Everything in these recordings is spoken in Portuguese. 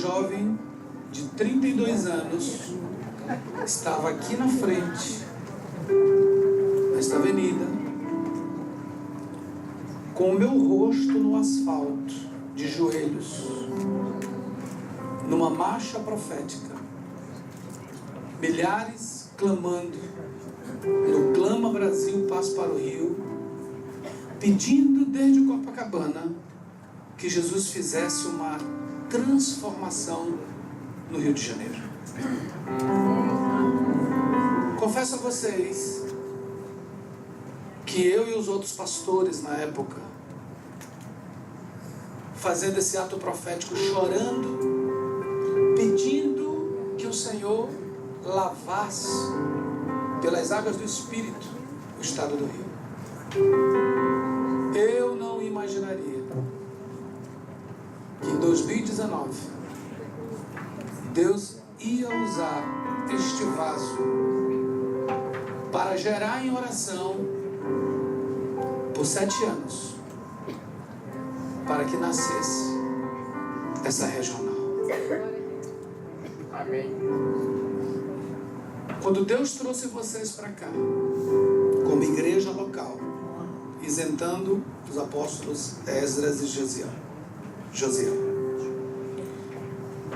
jovem de 32 anos estava aqui na frente, nesta avenida, com o meu rosto no asfalto, de joelhos, numa marcha profética, milhares clamando no Clama Brasil, Paz para o Rio, pedindo desde Copacabana que Jesus fizesse uma transformação no Rio de Janeiro. Confesso a vocês que eu e os outros pastores na época, fazendo esse ato profético, chorando, pedindo que o Senhor lavasse pelas águas do Espírito o estado do Rio. Eu não imaginaria que em 2019 Deus ia usar este vaso para gerar em oração por 7 anos, para que nascesse essa regional. Amém. Quando Deus trouxe vocês para cá, como igreja local, isentando os apóstolos Esdras e Josiel.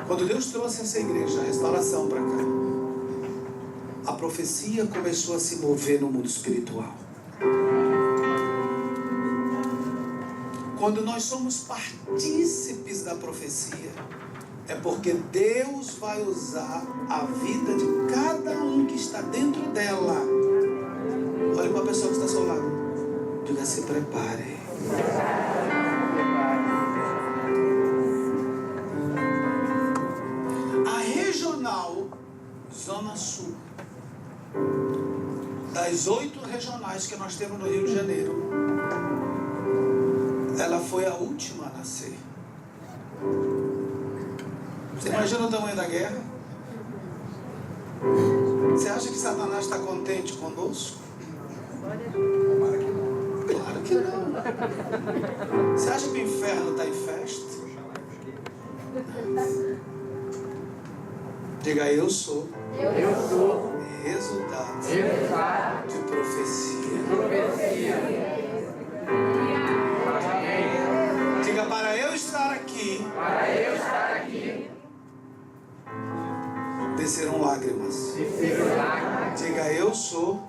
Quando Deus trouxe essa igreja, a restauração para cá, a profecia começou a se mover no mundo espiritual. Quando nós somos partícipes da profecia, é porque Deus vai usar a vida de cada um que está dentro dela. Olha para a pessoa que está ao seu lado. Diga: se prepare. A regional Zona Sul, das 8 regionais que nós temos no Rio de Janeiro, ela foi a última a nascer. Você imagina o tamanho da guerra? Você acha que Satanás está contente conosco? Claro que não. Você acha que o inferno está em festa? Diga: eu sou resultado de profecia. Diga: para eu estar aqui, desceram lágrimas. Diga: eu sou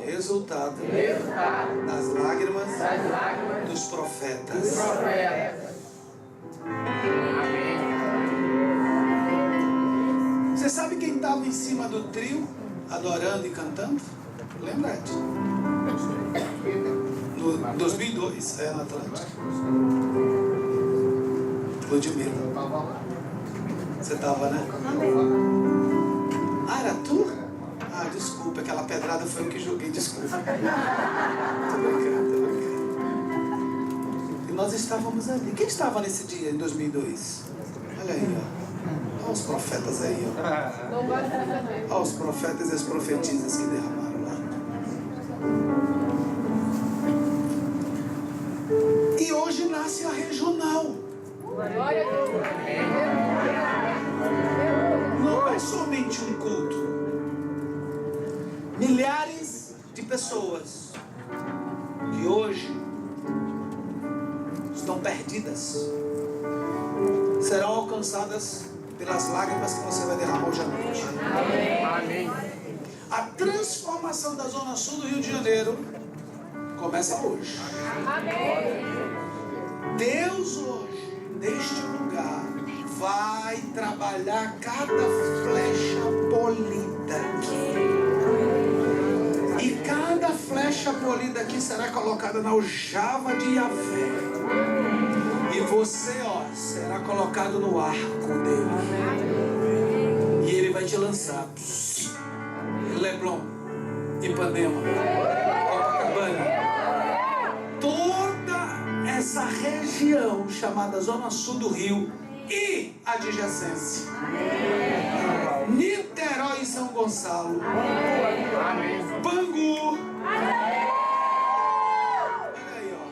resultado das lágrimas dos profetas. Amém. Você sabe quem estava em cima do trio, adorando e cantando? Lembra? No 2002, na Atlântica. Ludmilla. Você estava, né? Ah, era tu? Ah, desculpa, aquela pedrada foi eu que joguei, desculpa. Tô brincando. E nós estávamos ali. Quem estava nesse dia, em 2002? Olha aí, ó. Olha os profetas aí, ó. Olha os profetas e as profetisas que derramaram lá. E hoje nasce a regional. Não é somente um culto. Milhares de pessoas que hoje estão perdidas serão alcançadas pelas lágrimas que você vai derramar hoje à noite. Amém. A transformação da Zona Sul do Rio de Janeiro começa hoje. Deus hoje, neste lugar, vai trabalhar cada flecha polida aqui. E cada flecha polida aqui será colocada na aljava de Yahvé. E você, será colocado no arco dele. E ele vai te lançar. Leblon, Ipanema, Copacabana, toda essa região chamada Zona Sul do Rio e adjacência. Niterói e São Gonçalo. Bangu. Olha aí, ó.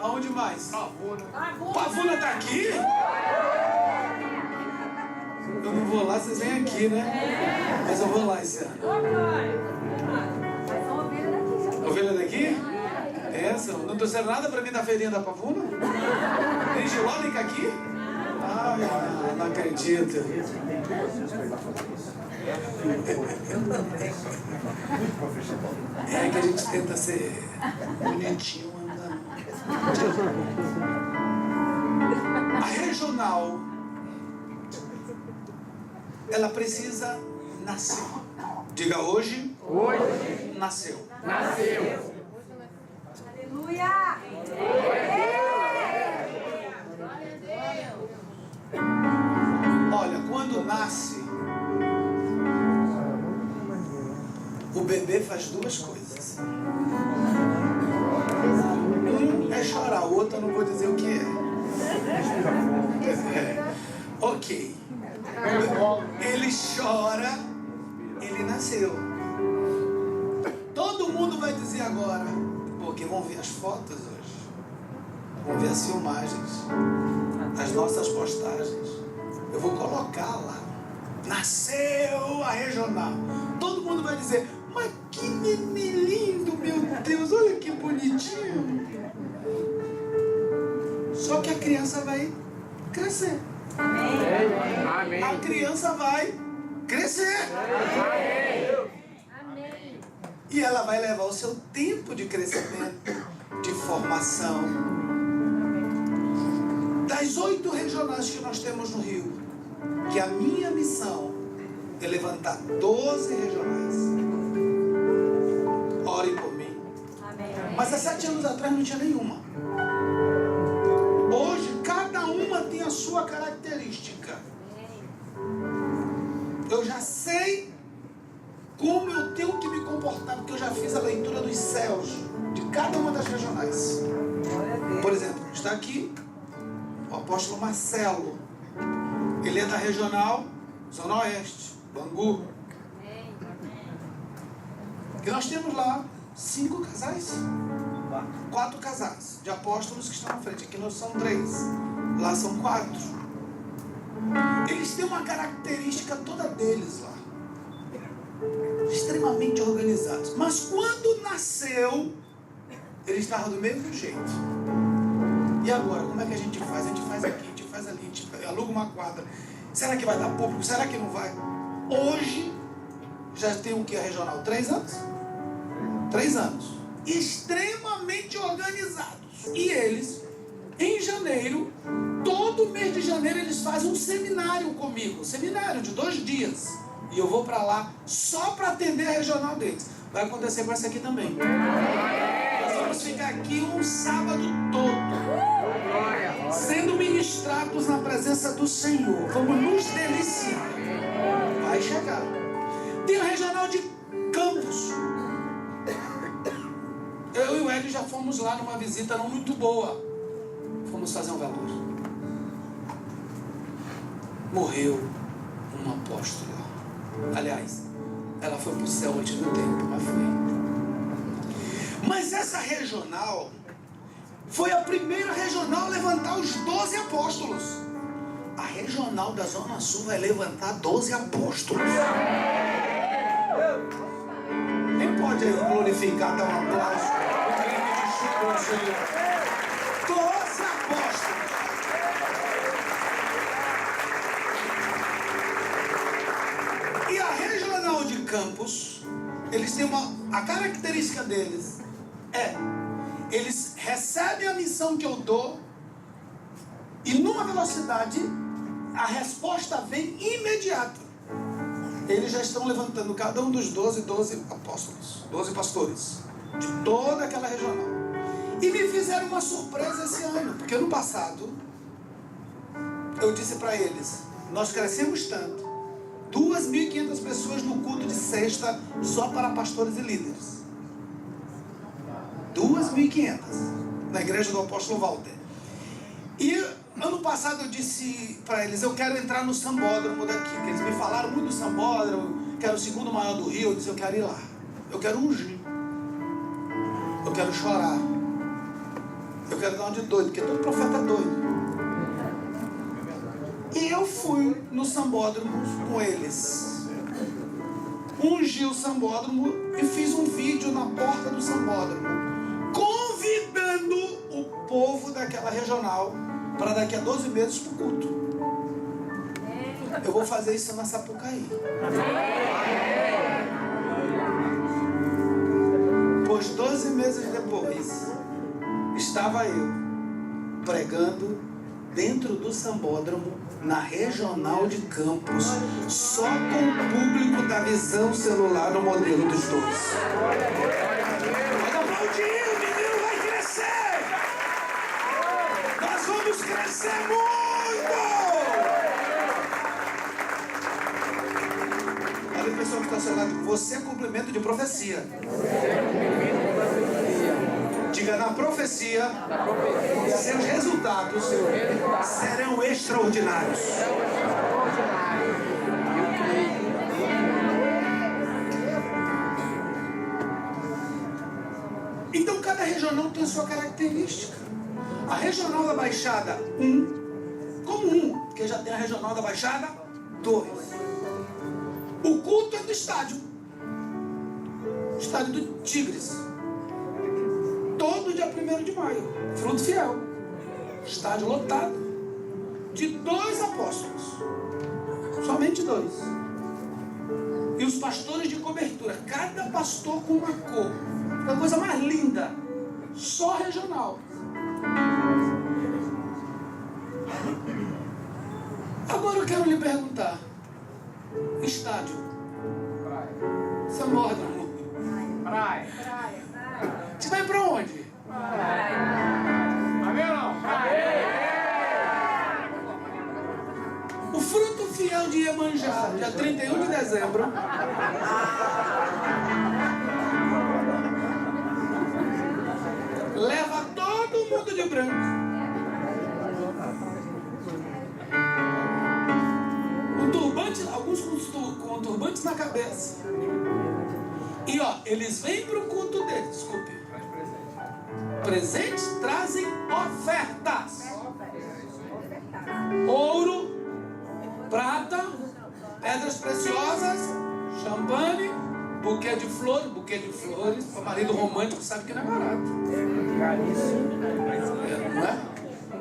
Aonde mais? Pavuna tá aqui? Eu não vou lá, vocês vêm aqui, né? Mas eu vou lá esse ano. Ovelha daqui? Essa, não trouxeram nada pra mim da feirinha da Pavuna? Nem Giló, nem Caqui? Ah, não acredito. É que a gente tenta ser bonitinho andando. A regional, ela precisa nascer. Diga hoje. Hoje Nasceu. nasceu. Aleluia! Olha, quando nasce, o bebê faz duas coisas. Um é chorar, o outro eu não vou dizer o que é. Ok. Ele chora, ele nasceu. Todo mundo vai dizer agora, porque vão ver as fotos hoje, vão ver as filmagens, as nossas postagens. Eu vou colocar lá. Nasceu a regional. Todo mundo vai dizer, mas que neném lindo, meu Deus, olha que bonitinho. Só que a criança vai crescer. Amém. A criança vai crescer. Amém. E ela vai levar o seu tempo de crescimento, de formação. Das 8 regionais que nós temos no Rio, que a minha missão é levantar 12 regionais. Ore por mim. Amém. Mas há 7 anos atrás não tinha nenhuma. Hoje, cada uma tem a sua característica. Eu já sei como eu tenho que me comportar, porque eu já fiz a leitura dos céus de cada uma das regionais. Por exemplo, está aqui o apóstolo Marcelo. Ele é da regional Zona Oeste, Bangu. E nós temos lá 5 casais, 4 casais de apóstolos que estão na frente. Aqui nós são 3, lá são 4. Eles têm uma característica toda deles lá, extremamente organizados. Mas quando nasceu, eles estavam do mesmo jeito. E agora, como é que a gente faz? A gente faz aqui, a gente faz ali, a gente aluga uma quadra. Será que vai dar público? Será que não vai? Hoje, já tem o que? A regional? 3 anos? 3 anos. Extremamente organizados. E eles, em janeiro, todo mês de janeiro, eles fazem um seminário comigo. Um seminário de 2 dias. E eu vou para lá só para atender a regional deles. Vai acontecer com essa aqui também. Nós vamos ficar aqui um sábado todo, sendo ministrados na presença do Senhor. Vamos nos deliciar. Vai chegar. Tem a regional de Campos. Eu e o Hélio já fomos lá numa visita não muito boa. Fomos fazer um velório. Morreu uma apóstola. Aliás, ela foi para o céu antes do tempo, mas foi. Mas essa regional foi a primeira regional a levantar os 12 apóstolos. A regional da Zona Sul vai levantar 12 apóstolos. Quem pode aí glorificar, dar um aplauso? Um crime de chuva ao Senhor. 12 apóstolos. E a regional de Campos, eles têm a característica deles eles recebem a missão que eu dou e numa velocidade a resposta vem imediata. Eles já estão levantando cada um dos 12 apóstolos, 12 pastores de toda aquela regional. E me fizeram uma surpresa esse ano, porque ano passado eu disse para eles, nós crescemos tanto, 2.500 pessoas no culto de sexta só para pastores e líderes. 2.500 na igreja do apóstolo Walter. E ano passado eu disse para eles, eu quero entrar no sambódromo daqui, que eles me falaram muito do sambódromo, que era o segundo maior do Rio. Eu disse, eu quero ir lá, eu quero ungir, eu quero chorar, eu quero dar uma de doido, porque todo profeta é doido. E eu eu fui no sambódromo com eles. Ungi o sambódromo e fiz um vídeo na porta do sambódromo, convidando o povo daquela regional para daqui a 12 meses para o culto. Eu vou fazer isso na Sapucaí. Pois 12 meses depois, estava eu pregando dentro do sambódromo, na regional de Campos, só com o público da Visão Celular no modelo dos 12. Pode aplaudir, o menino vai crescer! Nós vamos crescer muito! Olha a pessoa que está ao seu lado, você é cumprimento de profecia. Diga, na profecia, seus resultados serão extraordinários. Então cada regional tem sua característica. A regional da Baixada 1, como 1, porque já tem a regional da Baixada 2. O culto é do estádio do Tigres. Todo dia 1º de maio, Fruto Fiel, estádio lotado, de 2 apóstolos, somente 2. E os pastores de cobertura, cada pastor com uma cor, a coisa mais linda, só regional. Agora eu quero lhe perguntar, estádio, sambódromo, Praia. você vai pra onde? Amém ou não? O Fruto Fiel de Iemanjá, dia 31 de dezembro, leva todo mundo de branco. Um turbante, alguns com turbantes na cabeça. E ó, eles vêm para o culto deles, desculpe. Presentes trazem ofertas. Ouro, prata, pedras preciosas, champanhe, buquê de flores. O marido romântico sabe que não é barato. Não é?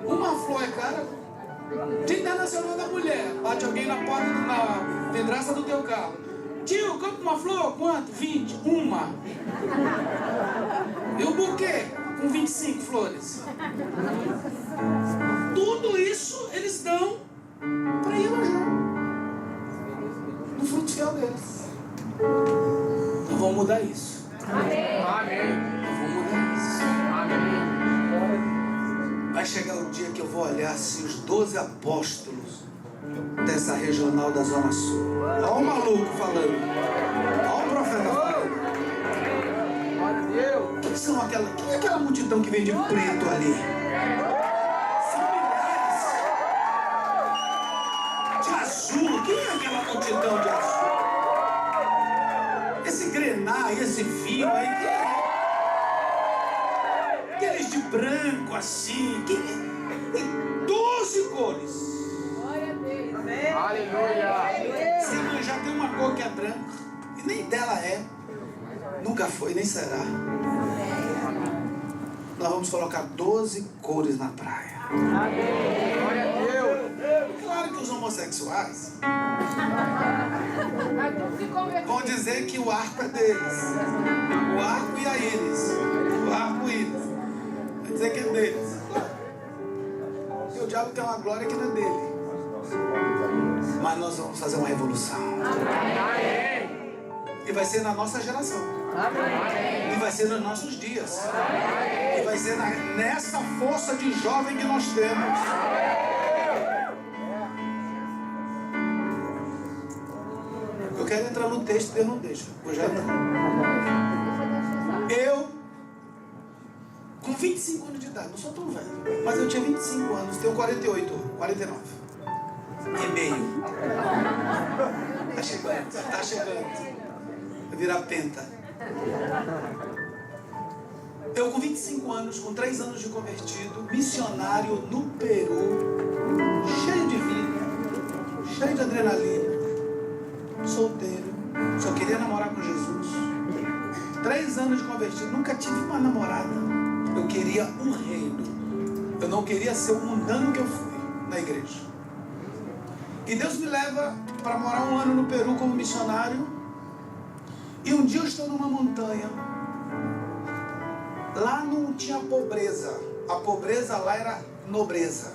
Uma flor é cara. Dia Internacional da Mulher. Bate alguém na porta, na vidraça do teu carro. Tio, compra uma flor? Quanto? 20. Uma. E o buquê? Com 25 flores. Tudo isso eles dão para Iemanjá, no Fruto Fiel deles. Nós vamos mudar isso. Amém. Nós vamos mudar isso. Amém. Vai chegar o dia que eu vou olhar assim os 12 apóstolos dessa regional da Zona Sul. Olha o maluco falando. Olha o profeta falando. Glória a Deus. Quem é aquela multidão que vem de preto ali? São milhares. De azul. Quem é aquela multidão de azul? Esse grená, esse vinho aí, quem é? Aqueles de branco assim. Quem é? Tem 12 cores. Aleluia. Se Iemanjá tem uma cor que é branca, e nem dela é, nunca foi, nem será. Nós vamos colocar 12 cores na praia. Glória a Deus. Claro que os homossexuais vão dizer que o arco é deles. O arco e a íris. O arco-íris. Vai dizer que é deles. E o diabo tem uma glória que não é dele. Mas nós vamos fazer uma revolução. E vai ser na nossa geração. E vai ser nos nossos dias. E vai ser nessa força de jovem que nós temos. Eu quero entrar no texto, Deus não deixa. Eu, com 25 anos de idade, não sou tão velho, mas eu tinha 25 anos, tenho 48, 49. E meio. Tá chegando, tá chegando. Vai virar penta. Eu com 25 anos, com 3 anos de convertido, missionário no Peru, cheio de vida. adrenalina, solteiro, só queria namorar com Jesus. 3 anos de convertido, nunca tive uma namorada. Eu queria um reino. Eu não queria ser o mundano que eu fui na igreja. E Deus me leva para morar 1 ano no Peru como missionário. E um dia eu estou numa montanha. Lá não tinha pobreza. A pobreza lá era nobreza.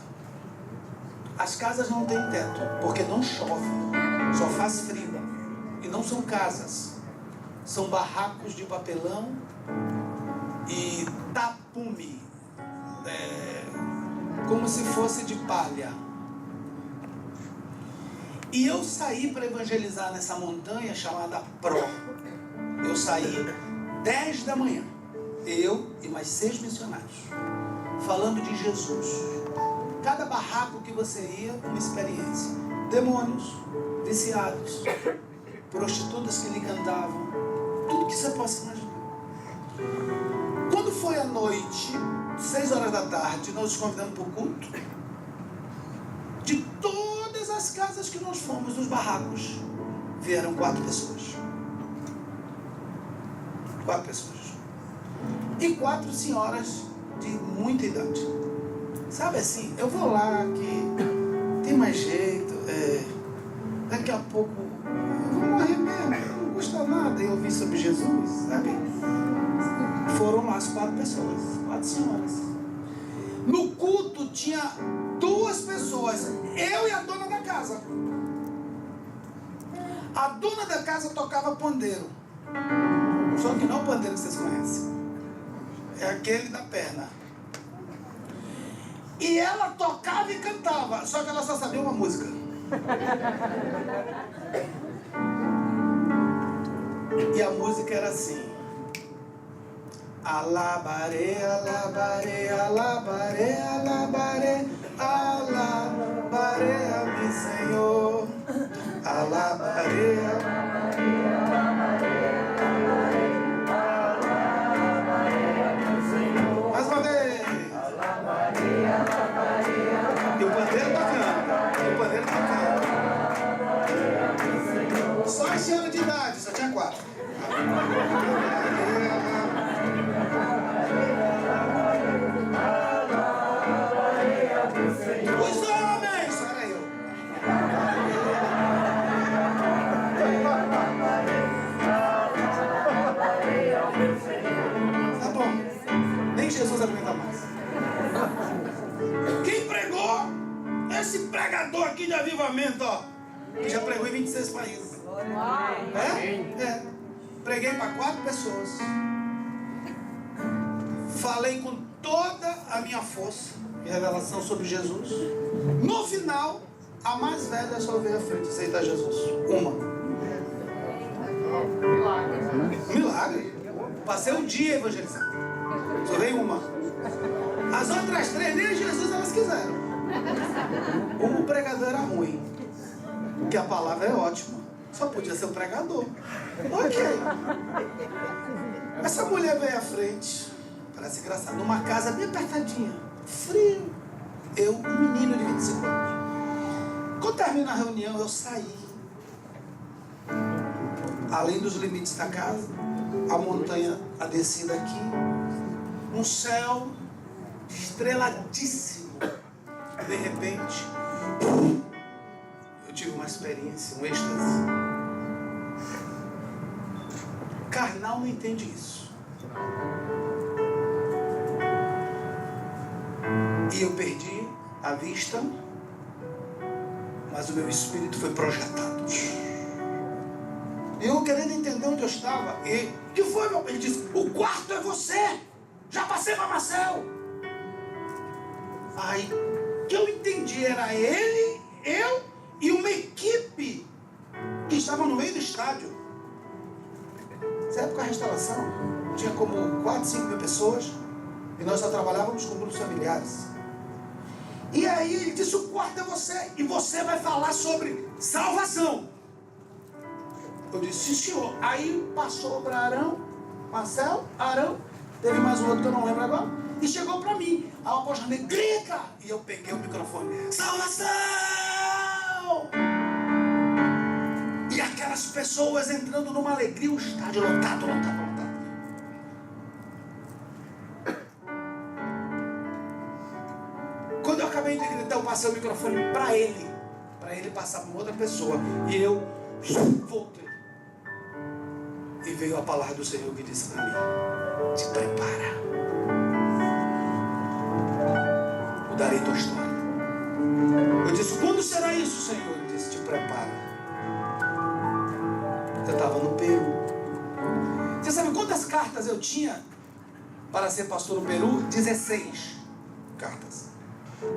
As casas não têm teto, porque não chove, só faz frio. E não são casas, são barracos de papelão e tapume, como se fosse de palha. E eu saí para evangelizar nessa montanha chamada Pro. Eu saí 10 da manhã, eu e mais 6 missionários, falando de Jesus. Cada barraco que você ia, uma experiência. Demônios, viciados, prostitutas que lhe cantavam, tudo que você possa imaginar. Quando foi à noite, 6 horas da tarde, nós nos convidamos para o culto. De todas as casas que nós fomos, nos barracos, vieram 4 pessoas. 4 pessoas. E 4 senhoras de muita idade. Sabe assim, eu vou lá que tem mais jeito, daqui a pouco eu vou morrer mesmo, não custa nada eu ouvir sobre Jesus, sabe? Foram lá as 4 pessoas, 4 senhoras. No culto tinha 2 pessoas, eu e a dona da casa. A dona da casa tocava pandeiro, só que não o pandeiro que vocês conhecem, é aquele da perna. E ela tocava e cantava, só que ela só sabia uma música. E a música era assim: alabaré, alabaré, alabaré, alabaré, alabaré a mi Senhor. Alabaré, alabaré, alabaré, alabaré a mi Senhor. Mais uma vez. E o pandeiro tocando. Só esse ano de idade, só tinha 4. Os homens, era eu. Tá bom, nem Jesus aguenta mais. Quem pregou? Esse pregador aqui de avivamento, ó, que já pregou em 26 países. Preguei para 4 pessoas. Falei com toda a minha força e revelação sobre Jesus. No final, a mais velha só veio à frente aceitar Jesus. Uma. Milagre. Passei um dia evangelizando. Só veio uma. As outras 3 nem Jesus elas quiseram. O pregador era ruim, que a palavra é ótima, só podia ser o pregador. Ok. Essa mulher veio à frente, parece engraçado, numa casa bem apertadinha, frio. Eu, um menino de 25 anos. Quando termina a reunião, eu saí. Além dos limites da casa, a montanha, a descida aqui, um céu estreladíssimo. De repente, eu tive uma experiência, um êxtase. Carnal não entende isso. E eu perdi a vista, mas o meu espírito foi projetado. Eu querendo entender onde eu estava. E o que foi, meu pai? Ele disse: o quarto é você. Já passei para Marcel. Aí, o que eu entendi era ele, eu e uma equipe que estava no meio do estádio. Nessa época a restauração tinha como 4, 5 mil pessoas. E nós só trabalhávamos com grupos familiares. E aí ele disse: o quarto é você. E você vai falar sobre salvação. Eu disse: sim, senhor. Aí passou para Arão, Marcel, Arão. Teve mais um outro que eu não lembro agora. E chegou para mim. Aí o apóstolo falou: grita. E eu peguei o microfone: salvação! as pessoas entrando numa alegria, o estádio lotado. Quando eu acabei de gritar, eu passei o microfone para ele passar para outra pessoa, e eu voltei. E veio a palavra do Senhor que disse para mim: te prepara, mudarei tua história. Eu disse: quando será isso, Senhor? Ele disse: te prepara. Eu estava no Peru. Você sabe quantas cartas eu tinha para ser pastor no Peru? 16 cartas.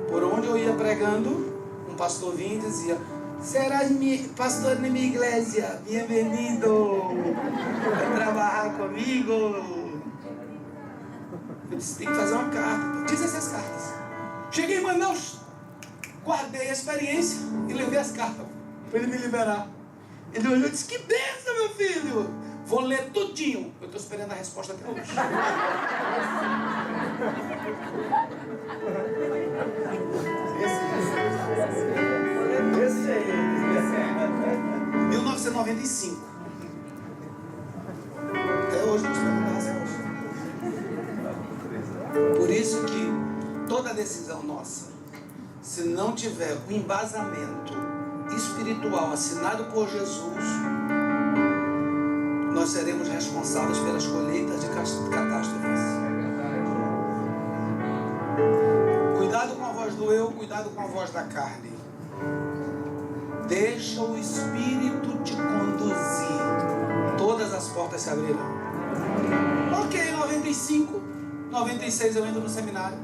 Por onde eu ia pregando, um pastor vinha e dizia: serás pastor na minha igreja, bem-vindo a trabalhar comigo. Eu disse: tem que fazer uma carta. 16 cartas. Cheguei em Manaus, guardei a experiência e levei as cartas para ele me liberar. Ele olhou e disse: que bênção, meu filho! Vou ler tudinho. Eu estou esperando a resposta até hoje. Esse aí. 1995. Até hoje não esperando a resposta. Por isso que toda decisão nossa, se não tiver o embasamento espiritual assinado por Jesus, nós seremos responsáveis pelas colheitas de catástrofes. Cuidado com a voz do eu, cuidado com a voz da carne. Deixa o Espírito te conduzir. Todas as portas se abrirão. Ok, 95, 96 eu entro no seminário.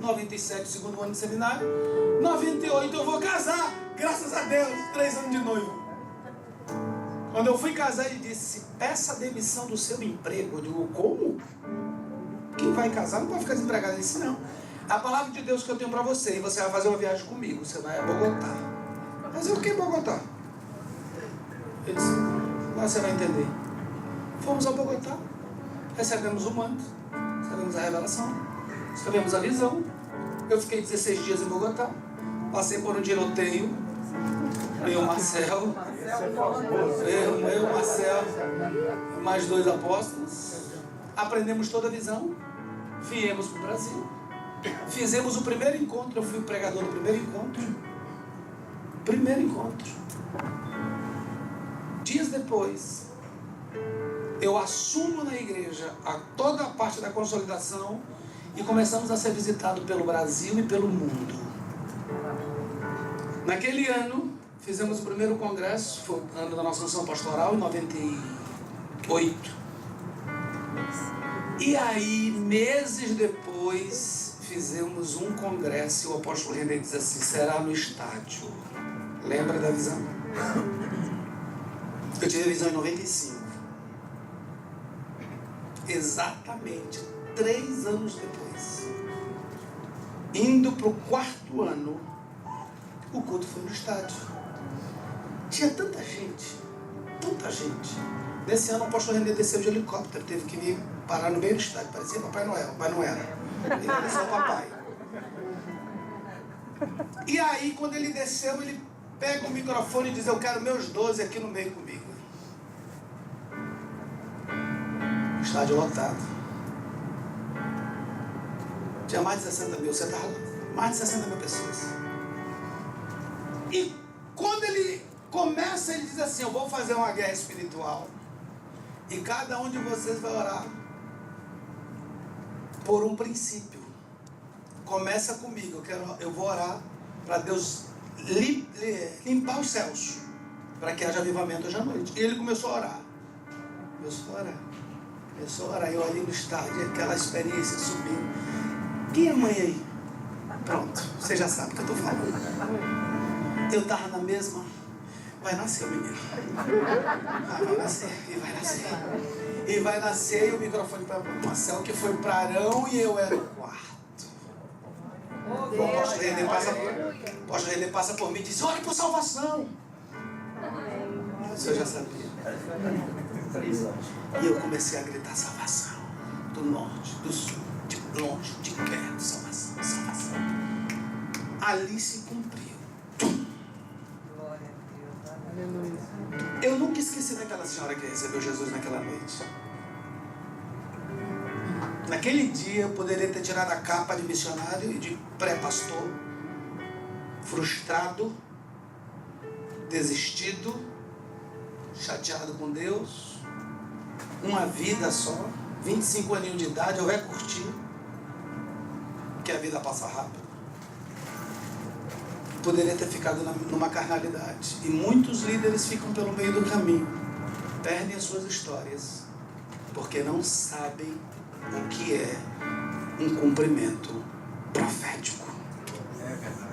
97, segundo ano de seminário. 98 eu vou casar. Graças a Deus, 3 anos de noivo. Quando eu fui casar, ele disse: peça a demissão do seu emprego. Eu digo: como? Quem vai casar não pode ficar desempregado. Ele disse: não. A palavra de Deus que eu tenho para você, e você vai fazer uma viagem comigo. Você vai a Bogotá. Fazer o que em Bogotá? Ele disse: lá você vai entender. Fomos a Bogotá. Recebemos o manto. Recebemos a revelação. Recebemos a visão. Eu fiquei 16 dias em Bogotá. Passei por um tiroteio. Eu, Marcel, mais 2 apóstolos. Aprendemos toda a visão. Viemos para o Brasil. Fizemos o primeiro encontro. Eu fui o pregador do primeiro encontro. Dias depois, eu assumo na igreja toda a parte da consolidação e começamos a ser visitados pelo Brasil e pelo mundo. Naquele ano, fizemos o primeiro congresso, foi o ano da nossa unção pastoral, em 98. E aí, meses depois, fizemos um congresso e o apóstolo René diz assim: será no estádio. Lembra da visão? Eu tive a visão em 95. Exatamente 3 anos depois, indo para o 4º ano, o culto foi no estádio. Tinha tanta gente. Nesse ano o apóstolo René desceu de helicóptero, teve que vir parar no meio do estádio, parecia Papai Noel, mas não era. Ele desceu o papai. E aí, quando ele desceu, ele pega o microfone e diz: eu quero meus 12 aqui no meio comigo. Estádio lotado. Tinha mais de 60 mil, você estava lá? Mais de 60 mil pessoas. E quando ele começa, ele diz assim: eu vou fazer uma guerra espiritual. E cada um de vocês vai orar por um princípio. Começa comigo, eu vou orar para Deus limpar os céus, para que haja avivamento hoje à noite. E ele começou a orar. Eu ali no estádio, aquela experiência subindo. Quem é mãe aí? Pronto, você já sabe o que eu estou falando. Eu estava na mesma. Vai nascer o menino. Vai nascer. E vai nascer, e o microfone para o Marcel, que foi para Arão, e eu era o quarto. O apóstolo René passa por mim e diz: olha por salvação. Isso eu já sabia. E eu comecei a gritar: salvação. Do norte, do sul, de longe, de perto, salvação. Ali se cumpriu. Eu nunca esqueci daquela senhora que recebeu Jesus naquela noite. Naquele dia eu poderia ter tirado a capa de missionário e de pré-pastor, frustrado, desistido, chateado com Deus, uma vida só, 25 aninhos de idade, eu vai curtir, que a vida passa rápido. Poderia ter ficado numa carnalidade. E muitos líderes ficam pelo meio do caminho, perdem as suas histórias, porque não sabem o que é um cumprimento profético. É verdade.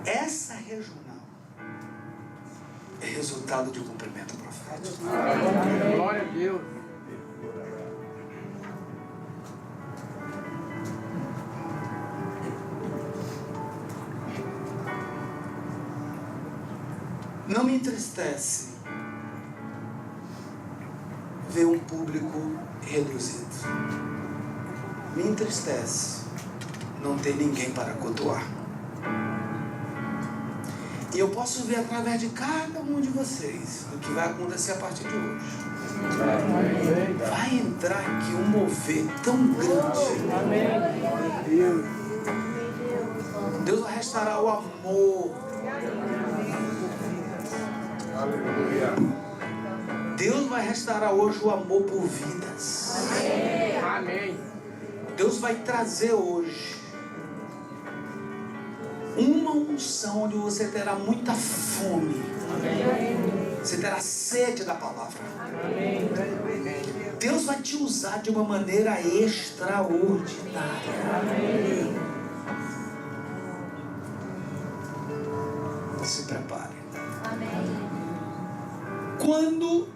Essa regional é resultado de um cumprimento profético. Glória a Deus. Não me entristece ver um público reduzido. Me entristece não ter ninguém para cultuar. E eu posso ver através de cada um de vocês o que vai acontecer a partir de hoje. Vai entrar aqui um mover tão grande. Deus vai restaurar o amor. Deus vai restaurar hoje o amor por vidas. Amém. Deus vai trazer hoje uma unção onde você terá muita fome. Você terá sede da palavra. Deus vai te usar de uma maneira extraordinária. Se prepare. Quando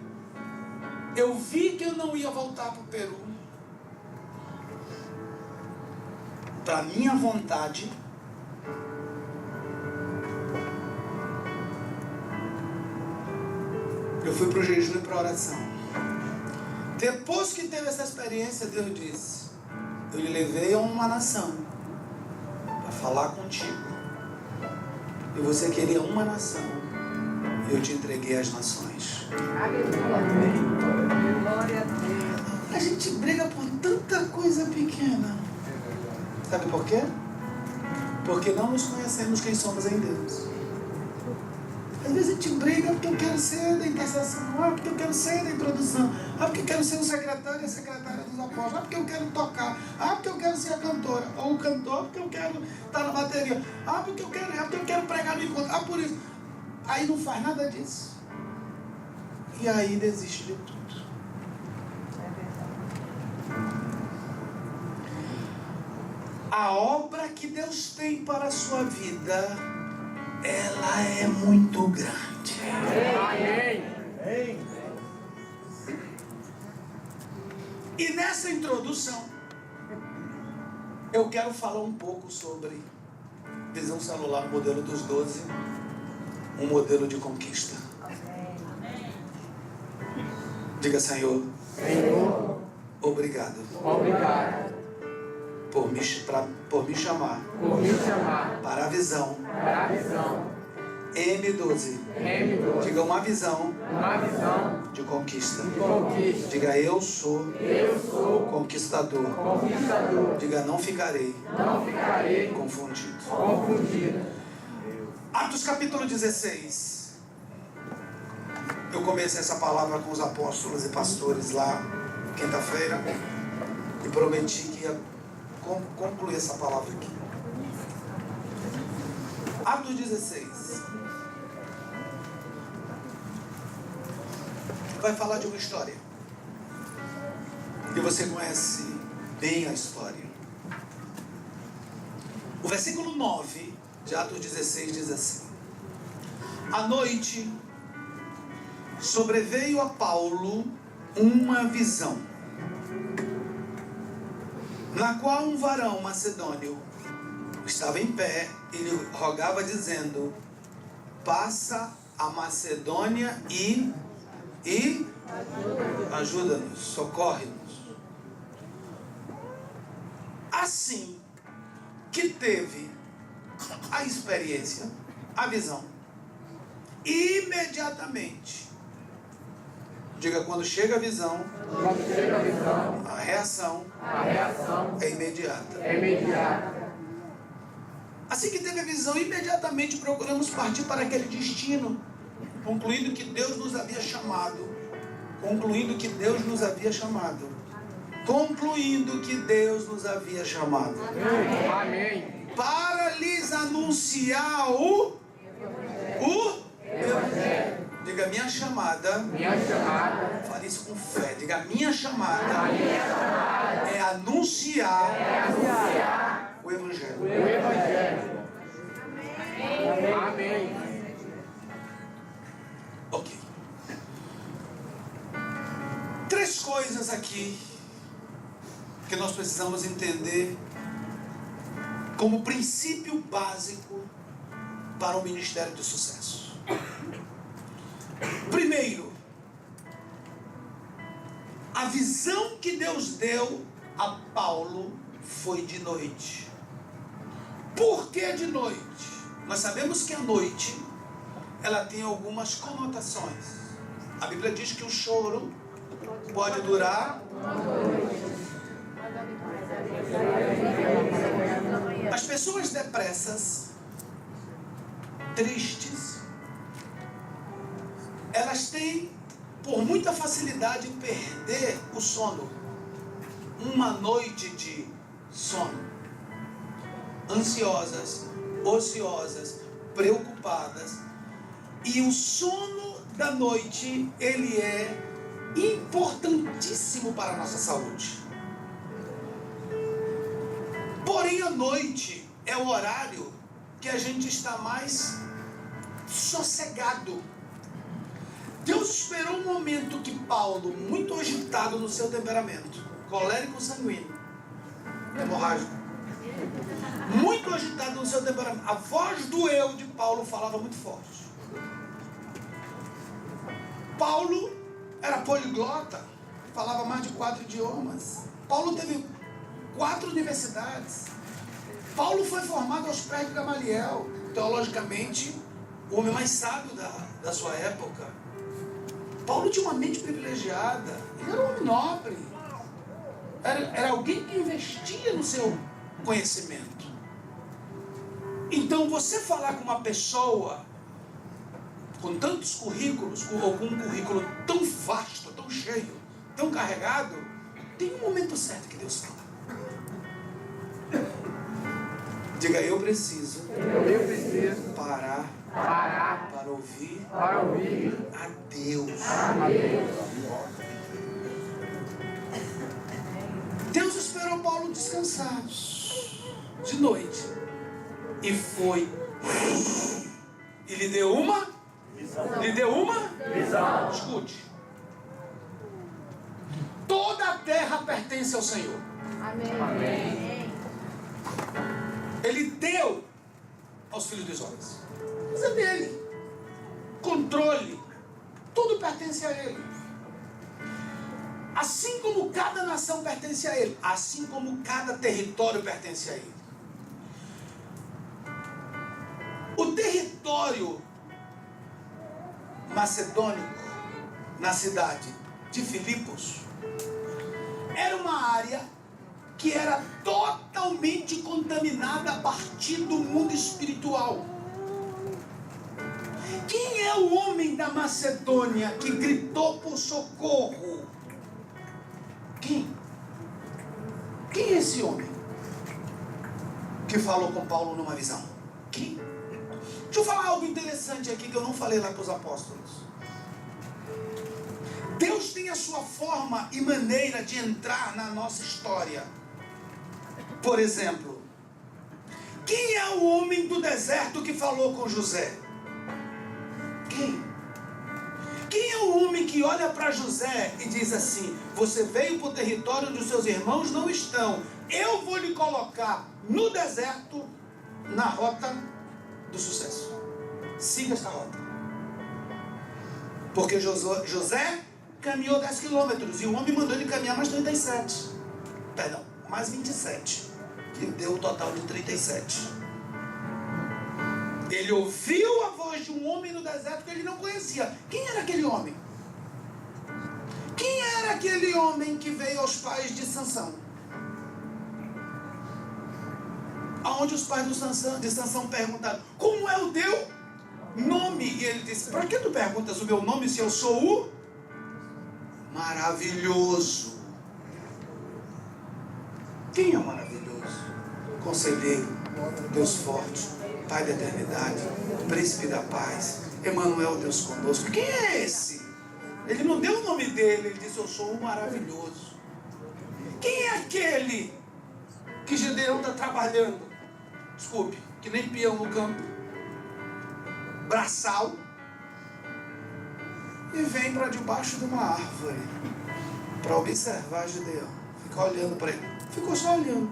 eu vi que eu não ia voltar para o Peru, para minha vontade, eu fui para o jejum e para a oração. Depois que teve essa experiência, Deus disse: eu lhe levei a uma nação para falar contigo, e você queria uma nação, e eu te entreguei as nações. Glória a Deus. A gente briga por tanta coisa pequena. Sabe por quê? Porque não nos conhecemos quem somos em Deus. Às vezes a gente briga porque eu quero ser da intercessão, porque eu quero ser da introdução, porque eu quero ser o secretário e a secretária dos apóstolos, porque eu quero tocar, porque eu quero ser a cantora, ou o cantor, porque eu quero estar na bateria, porque eu quero pregar no encontro, por isso. Aí não faz nada disso. E aí desiste de tudo. A obra que Deus tem para a sua vida, ela é muito grande. Amém. E nessa introdução, eu quero falar um pouco sobre visão celular, modelo dos 12, um modelo de conquista. Diga: Senhor, obrigado. Por me chamar para a visão M12. Diga: uma visão de conquista. Diga: eu sou conquistador. Diga: não ficarei confundido. Atos capítulo 16. Eu comecei essa palavra com os apóstolos e pastores lá quinta-feira e prometi que ia concluir essa palavra aqui. Atos 16 vai falar de uma história e você conhece bem a história. O versículo 9 de Atos 16 diz assim: à noite sobreveio a Paulo uma visão, na qual um varão macedônio estava em pé e lhe rogava, dizendo: passa a Macedônia e ajuda-nos, socorre-nos. Assim que teve a experiência, a visão, imediatamente. Diga, quando chega a visão, a reação é imediata. Assim que teve a visão, imediatamente procuramos partir para aquele destino, concluindo que Deus nos havia chamado. Concluindo que Deus nos havia chamado. Amém. Para lhes anunciar o Evangelho. Diga, minha chamada. Fale isso com fé. Diga, minha chamada é anunciar o Evangelho. Amém. Ok. 3 coisas aqui que nós precisamos entender como princípio básico para o ministério do sucesso. Primeiro, a visão que Deus deu a Paulo foi de noite. Por que de noite? Nós sabemos que a noite ela tem algumas conotações. A Bíblia diz que o choro pode durar. As pessoas depressas, tristes, elas têm por muita facilidade perder o sono. Uma noite de sono. Ansiosas, ociosas, preocupadas. E o sono da noite, ele é importantíssimo para a nossa saúde. Porém, a noite é o horário que a gente está mais sossegado. Deus esperou um momento que Paulo, muito agitado no seu temperamento, colérico sanguíneo, hemorrágico, muito agitado no seu temperamento, a voz do eu de Paulo falava muito forte. Paulo era poliglota, falava mais de 4 idiomas. Paulo teve 4 universidades. Paulo foi formado aos pés de Gamaliel, teologicamente, o homem mais sábio da sua época. Paulo tinha uma mente privilegiada, ele era um homem nobre, era alguém que investia no seu conhecimento. Então, você falar com uma pessoa com tantos currículos, ou com um currículo tão vasto, tão cheio, tão carregado, tem um momento certo que Deus fala. Diga, eu preciso parar para ouvir a Deus. Deus esperou Paulo descansar de noite e foi e lhe deu uma visão. Escute. Toda a terra pertence ao Senhor. Amém. Ele deu aos filhos dos homens. Mas é dele. Controle. Tudo pertence a Ele. Assim como cada nação pertence a Ele, assim como cada território pertence a Ele. O território macedônico na cidade de Filipos era uma área que era totalmente contaminada a partir do mundo espiritual. Quem é o homem da Macedônia que gritou por socorro? Quem? Quem é esse homem que falou com Paulo numa visão? Quem? Deixa eu falar algo interessante aqui que eu não falei lá para os apóstolos. Deus tem a sua forma e maneira de entrar na nossa história. Por exemplo, quem é o homem do deserto que falou com José? Quem? Quem é o homem que olha para José e diz assim: você veio para o território onde os seus irmãos não estão, eu vou lhe colocar no deserto, na rota do sucesso. Siga esta rota. Porque José caminhou 10 quilômetros e o homem mandou ele caminhar mais 37. Perdão, mais 27. Que deu o total de 37. Ele ouviu a voz de um homem no deserto que ele não conhecia. Quem era aquele homem? Quem era aquele homem que veio aos pais de Sansão? Aonde os pais de Sansão perguntaram: como é o teu nome? E ele disse: para que tu perguntas o meu nome se eu sou o maravilhoso? Quem é o maravilhoso? Conselheiro, Deus forte, Pai da eternidade, Príncipe da paz, Emanuel, Deus conosco. Quem é esse? Ele não deu o nome dele, ele disse: eu sou o maravilhoso. Quem é aquele que Gideão está trabalhando? Desculpe, que nem peão no campo, braçal, e vem para debaixo de uma árvore para observar Gideão. Fica olhando para ele. Ficou só olhando.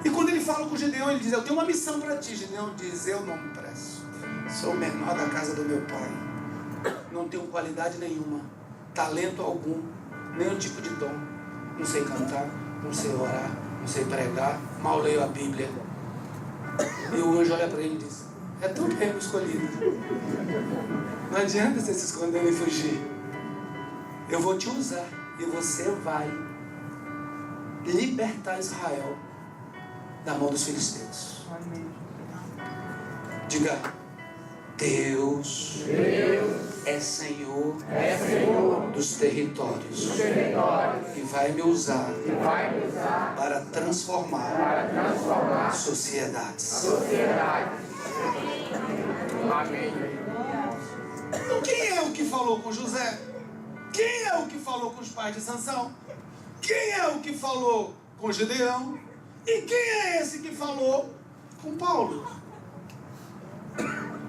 E quando ele fala com Gideão, ele diz: eu tenho uma missão para ti. Gideão diz: eu não me presto. Sou o menor da casa do meu pai. Não tenho qualidade nenhuma, talento algum, nenhum tipo de dom. Não sei cantar, não sei orar, não sei pregar, mal leio a Bíblia. E o anjo olha para ele e diz: é tu mesmo escolhido. Não adianta você se esconder e fugir. Eu vou te usar e você vai libertar Israel da mão dos filisteus. Amém. Diga: Deus é Senhor dos territórios e vai me usar para transformar sociedades. Amém. Então quem é o que falou com José? Quem é o que falou com os pais de Sansão? Quem é o que falou com Gideão? E quem é esse que falou com Paulo?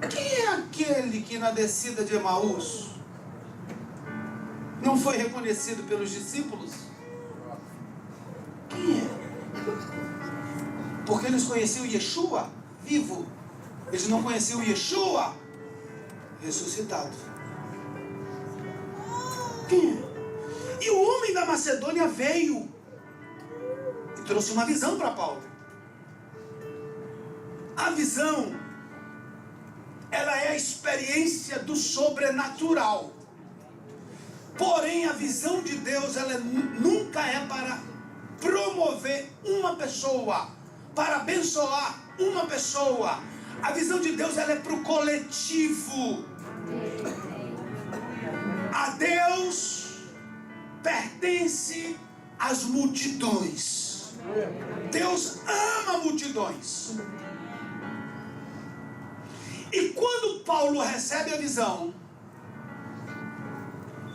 Quem é aquele que na descida de Emaús não foi reconhecido pelos discípulos? Quem é? Porque eles conheciam Yeshua vivo. Eles não conheciam Yeshua ressuscitado. Quem é? E o homem da Macedônia veio e trouxe uma visão para Paulo. A visão, ela é a experiência do sobrenatural. Porém, a visão de Deus, ela nunca é para promover uma pessoa, para abençoar uma pessoa. A visão de Deus, ela é para o coletivo. A Deus pertence às multidões. Deus ama multidões. E quando Paulo recebe a visão,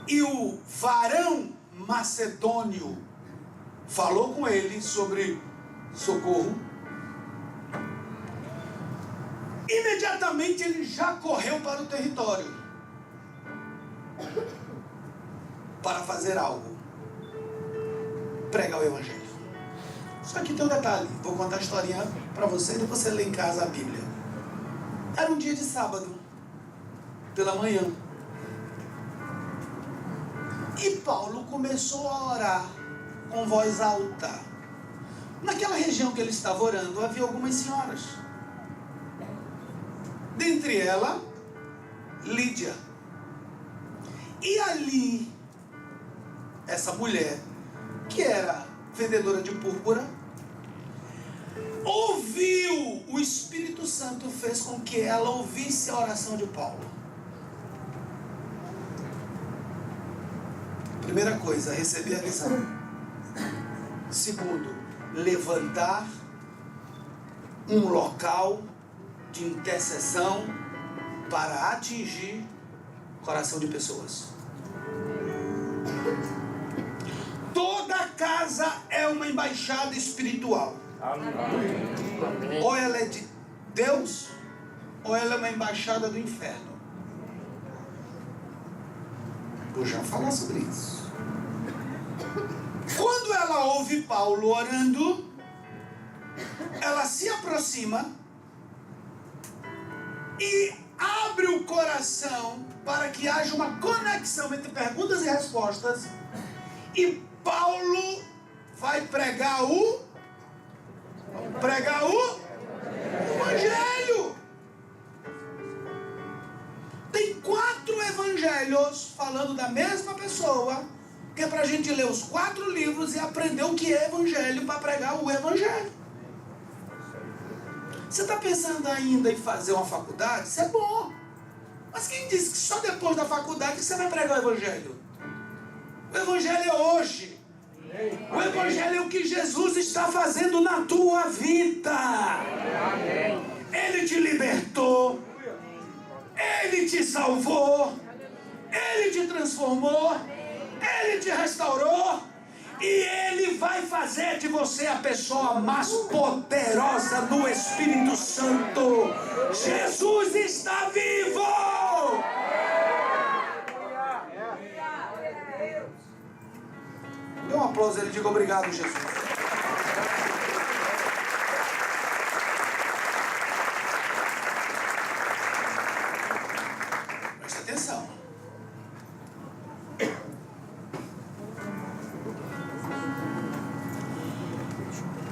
e o varão macedônio falou com ele sobre socorro, imediatamente ele já correu para o território para fazer algo, pregar o evangelho. Só que tem um detalhe, vou contar a historinha para você e depois você lê em casa a Bíblia. Era um dia de sábado, pela manhã, e Paulo começou a orar com voz alta. Naquela região que ele estava orando, havia algumas senhoras. Dentre elas, Lídia. E ali, essa mulher, que era vendedora de púrpura, ouviu, o Espírito Santo fez com que ela ouvisse a oração de Paulo. Primeira coisa, receber a visão. Segundo, levantar um local de intercessão para atingir o coração de pessoas. Toda casa é uma embaixada espiritual. Amém. Ou ela é de Deus, ou ela é uma embaixada do inferno. Vou já falar sobre isso. Quando ela ouve Paulo orando, ela se aproxima e abre o coração para que haja uma conexão entre perguntas e respostas. E Paulo vai pregar o evangelhos falando da mesma pessoa, que é para a gente ler os 4 livros e aprender o que é evangelho para pregar o evangelho. Você está pensando ainda em fazer uma faculdade? Isso é bom. Mas quem disse que só depois da faculdade que você vai pregar o evangelho? O evangelho é hoje. O evangelho é o que Jesus está fazendo na tua vida. Ele te libertou. Ele te salvou. Ele te transformou. Ele te restaurou. E Ele vai fazer de você a pessoa mais poderosa no Espírito Santo. Jesus está vivo! Dê um aplauso a Ele e diga obrigado, Jesus. Presta atenção.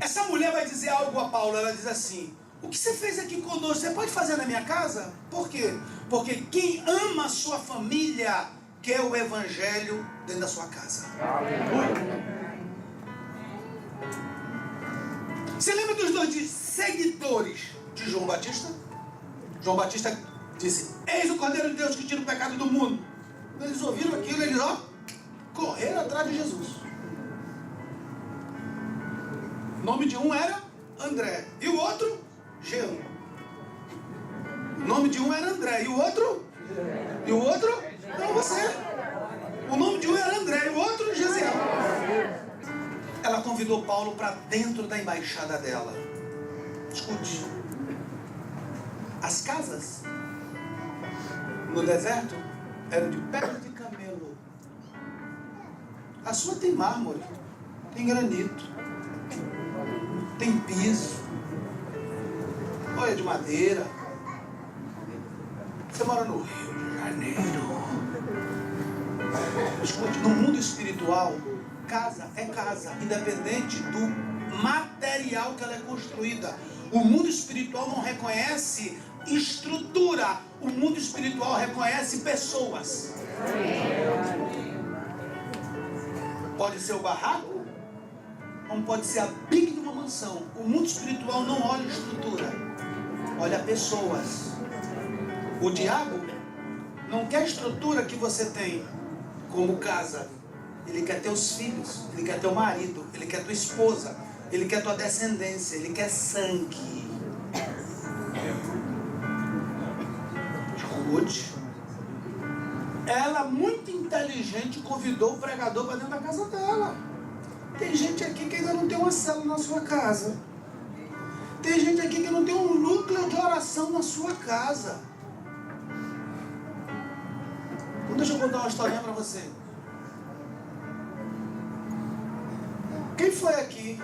Essa mulher vai dizer algo a Paulo. Ela diz assim: o que você fez aqui conosco, você pode fazer na minha casa? Por quê? Porque quem ama a sua família quer o evangelho dentro da sua casa. Você lembra dos 2 seguidores de João Batista? João Batista disse: eis o Cordeiro de Deus que tira o pecado do mundo. Quando eles ouviram aquilo, eles correram atrás de Jesus. O nome de um era André e o outro Jean. O nome de um era André e o outro? E o outro? Não, você. O nome de um era André e o outro Gesiel. Ela convidou Paulo para dentro da embaixada dela. Escute. As casas no deserto eram de pedra de camelo. A sua tem mármore, tem granito, tem piso, olha, de madeira. Você mora no Rio de Janeiro. Escute, no mundo espiritual, casa é casa, independente do material que ela é construída. O mundo espiritual não reconhece estrutura, o mundo espiritual reconhece pessoas. Pode ser o barraco, como pode ser a pique de uma mansão. O mundo espiritual não olha estrutura, olha pessoas. O diabo não quer a estrutura que você tem como casa. Ele quer teus filhos, ele quer teu marido, ele quer tua esposa, ele quer tua descendência, ele quer sangue. Escute. Ela, muito inteligente, convidou o pregador para dentro da casa dela. Tem gente aqui que ainda não tem uma célula na sua casa. Tem gente aqui que não tem um núcleo de oração na sua casa. Então, deixa eu contar uma historinha para você. Quem foi aqui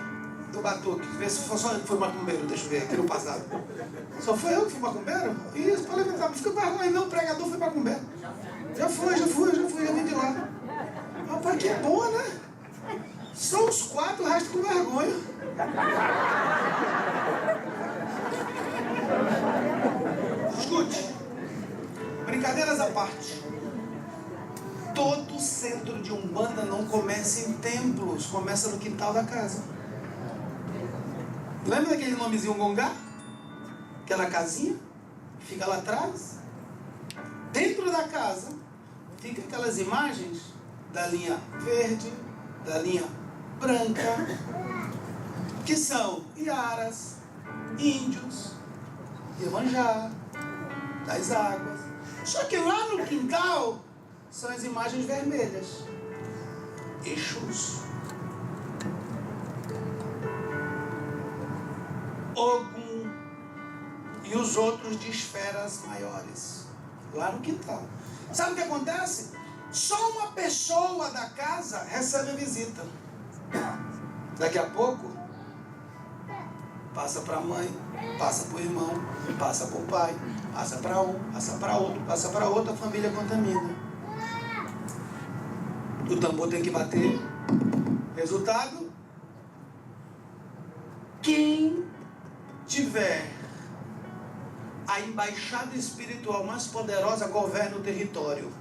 do Batuque? Vê se foi só eu que fui macumbeiro, deixa eu ver, aqui no passado. Só foi eu que fui macumbeiro? Isso, pode levantar, não fica com vergonha não, o pregador foi macumbeiro. Já fui, já vim de lá. Rapaz, que bom, né? Só os 4, o resto com vergonha. Escute, brincadeiras à parte. Todo centro de Umbanda não começa em templos, começa no quintal da casa. Lembra daquele nomezinho Gongá? Aquela casinha que fica lá atrás? Dentro da casa fica aquelas imagens da linha verde, da linha branca, que são iaras, índios, Iemanjá, das águas. Só que lá no quintal são as imagens vermelhas, Exus, Ogum e os outros de esferas maiores, lá no quintal. Sabe o que acontece? Só uma pessoa da casa recebe visita. Daqui a pouco passa para a mãe, passa para o irmão, passa para o pai, passa para um, passa para outro, passa para outra, a família contamina. O tambor tem que bater. Resultado: quem tiver a embaixada espiritual mais poderosa governa o território.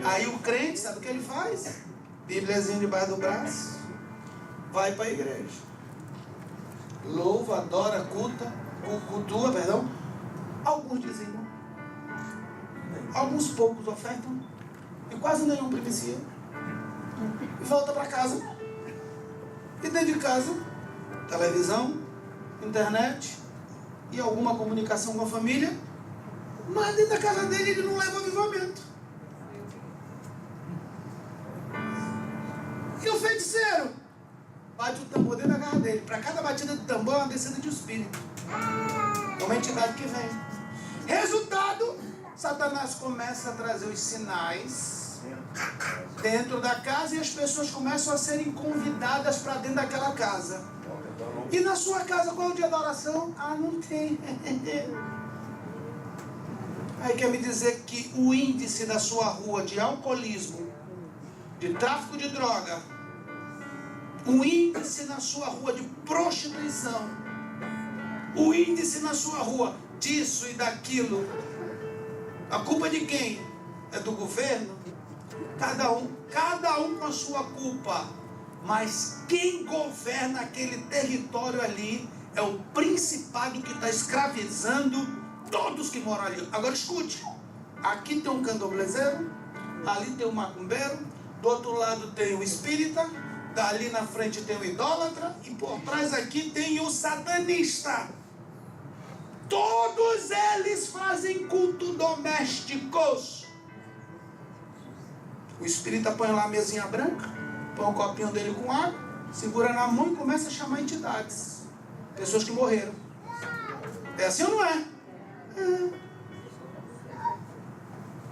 Aí o crente, sabe o que ele faz? Bíbliazinha debaixo do braço, vai para a igreja. Louva, adora, cultua, perdão. Alguns dizimam. Alguns poucos ofertam. E quase nenhum privicia. E volta para casa. E dentro de casa, televisão, internet e alguma comunicação com a família. Mas dentro da casa dele ele não leva avivamento. E o feiticeiro bate o tambor dentro da casa dele. Para cada batida do tambor é uma descida de espírito. É uma entidade que vem. Resultado, Satanás começa a trazer os sinais dentro da casa e as pessoas começam a serem convidadas para dentro daquela casa. E na sua casa, qual é o dia da oração? Ah, não tem. Aí quer me dizer que o índice da sua rua de alcoolismo, de tráfico de droga, o índice na sua rua de prostituição, o índice na sua rua disso e daquilo, a culpa de quem? É do governo? Cada um com a sua culpa. Mas quem governa aquele território ali é o principado que está escravizando todos que moram ali. Agora escute, aqui tem um candomblezeiro, ali tem um macumbeiro, do outro lado tem o espírita, dali na frente tem o idólatra e por trás aqui tem o satanista. Todos eles fazem culto domésticos. O espírita põe lá a mesinha branca, põe um copinho dele com água, segura na mão e começa a chamar entidades. Pessoas que morreram. É assim ou não é?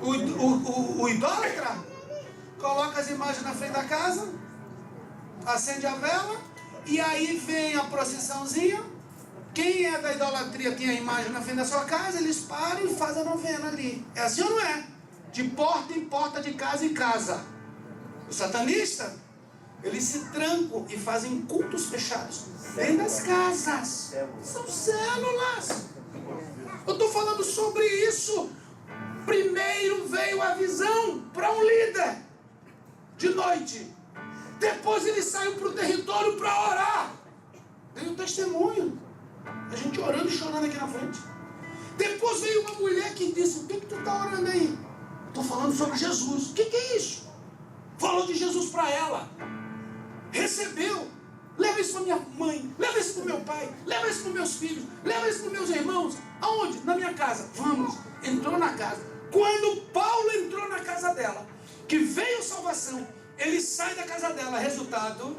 O idólatra coloca as imagens na frente da casa, acende a vela, e aí vem a procissãozinha. Quem é da idolatria tem a imagem na frente da sua casa, eles param e fazem a novena ali. É assim ou não é? De porta em porta, de casa em casa. O satanista, eles se trancam e fazem cultos fechados dentro das casas. São células. Eu estou falando sobre isso. Primeiro veio a visão para um líder de noite. Depois ele saiu para o território para orar. Veio o testemunho. A gente orando e chorando aqui na frente. Depois veio uma mulher que disse: o que tu está orando aí? Estou falando sobre Jesus. O que é isso? Falou de Jesus para ela. Recebeu. Leva isso para minha mãe. Leva isso para o meu pai. Leva isso para os meus filhos. Leva isso para os meus irmãos. Aonde? Na minha casa. Vamos. Entrou na casa. Quando Paulo entrou na casa dela, que veio salvação, ele sai da casa dela. Resultado,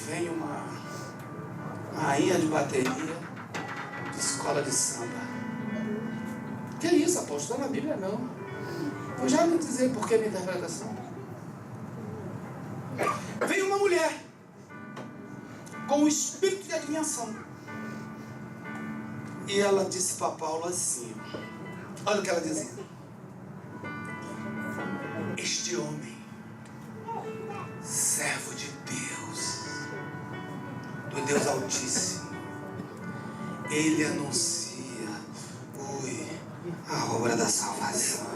vem uma rainha de bateria de escola de samba. Que isso, apóstolo? Está na Bíblia não. Vou já lhe dizer por que a minha interpretação. Veio uma mulher com o espírito de adivinhação. E ela disse para Paulo assim, olha o que ela dizia: este homem, servo de Deus, do Deus Altíssimo, ele anuncia a obra da salvação.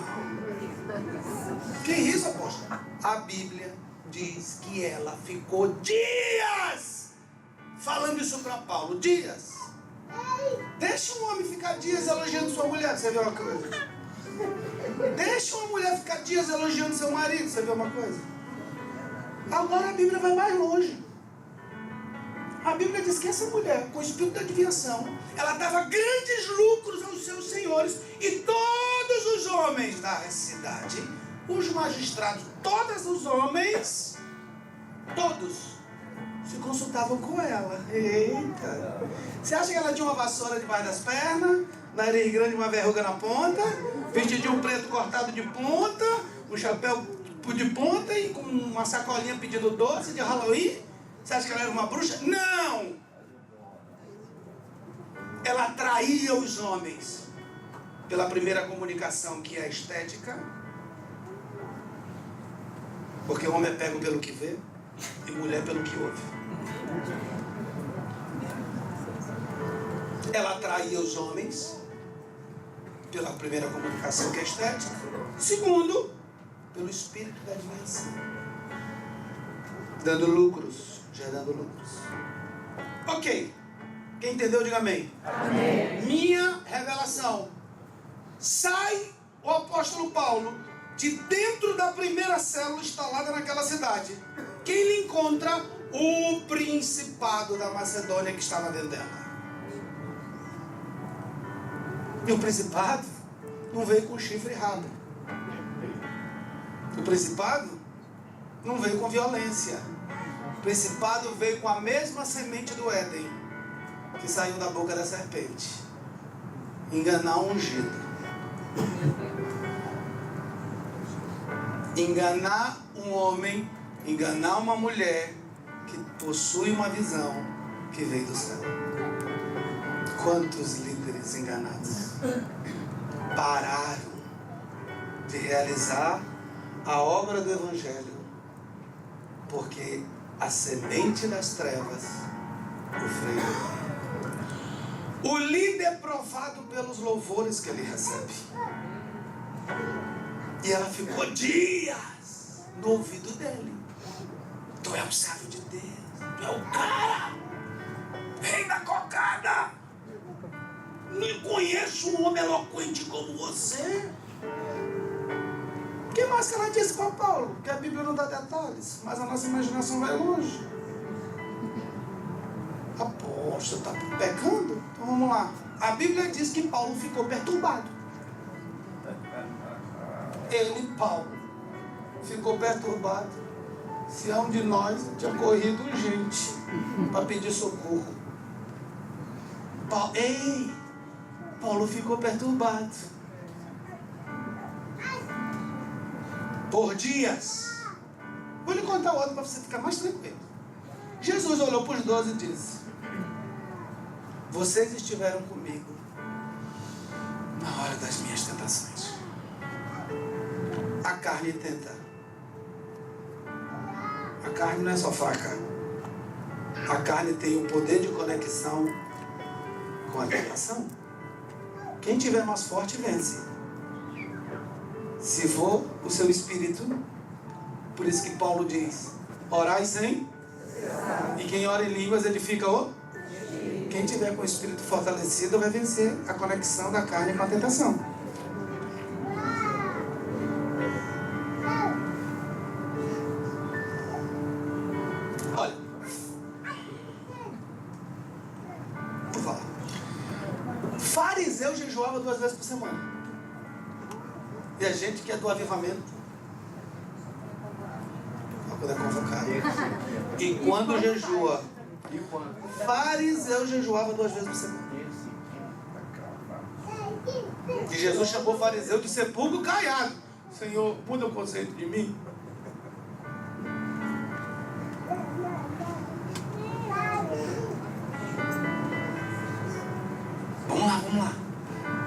Que isso, apóstolo? A Bíblia diz que ela ficou dias falando isso para Paulo. Dias. Deixa um homem ficar dias elogiando sua mulher, você vê uma coisa? Deixa uma mulher ficar dias elogiando seu marido, você vê uma coisa? Agora a Bíblia vai mais longe. A Bíblia diz que essa mulher, com o espírito da adivinhação, ela dava grandes lucros aos seus senhores, e todos os homens da cidade, os magistrados, todos os homens, todos se consultavam com ela. Eita! Você acha que ela tinha uma vassoura debaixo das pernas, nariz grande, uma verruga na ponta, vestidinho preto cortado de ponta, um chapéu de ponta e com uma sacolinha pedindo doce de Halloween? Você acha que ela era uma bruxa? Não! Ela atraía os homens pela primeira comunicação, que é a estética, porque o homem é pego pelo que vê e mulher pelo que ouve. Ela atraía os homens pela primeira comunicação, que é estética. Segundo, pelo espírito da adivinhação. Dando lucros, gerando lucros. Ok. Quem entendeu, diga amém. Amém. Minha revelação. Sai o apóstolo Paulo de dentro da primeira célula instalada naquela cidade. Quem ele encontra? O principado da Macedônia que estava dentro dela. E o principado não veio com chifre e rabo. O principado não veio com violência. O principado veio com a mesma semente do Éden que saiu da boca da serpente. Enganar um ungido. Enganar um homem, enganar uma mulher que possui uma visão que veio do céu. Quantos líderes enganados pararam de realizar a obra do Evangelho porque a semente das trevas o freou. O líder provado pelos louvores que ele recebe. E ela ficou dias no ouvido dele. Tu é o servo de Deus. Tu é o cara. Rei da cocada. Não conheço um homem eloquente como você. O que mais que ela disse para Paulo? Que a Bíblia não dá detalhes, mas a nossa imaginação vai longe. Apóstolo, está pecando? Então vamos lá. A Bíblia diz que Paulo ficou perturbado. Ele, Paulo, ficou perturbado. Se é um de nós, tinha corrido gente para pedir socorro. Paulo ficou perturbado. Por dias. Vou lhe contar outro para você ficar mais tranquilo. Jesus olhou para os 12 e disse: vocês estiveram comigo na hora das minhas tentações. A carne tenta. A carne não é só fraca. A carne tem o poder de conexão com a tentação. Quem tiver mais forte vence. Se for o seu espírito. Por isso que Paulo diz: orai sem. E quem ora em línguas edifica o. Quem tiver com o espírito fortalecido vai vencer a conexão da carne com a tentação. Olha, vou falar. Fariseu jejuava 2 vezes por semana. E a gente que é do avivamento para poder convocar. E quando jejua, fariseu jejuava 2 vezes por semana. E Jesus chamou fariseu de sepulcro caiado. Senhor, muda o conceito de mim. Vamos lá.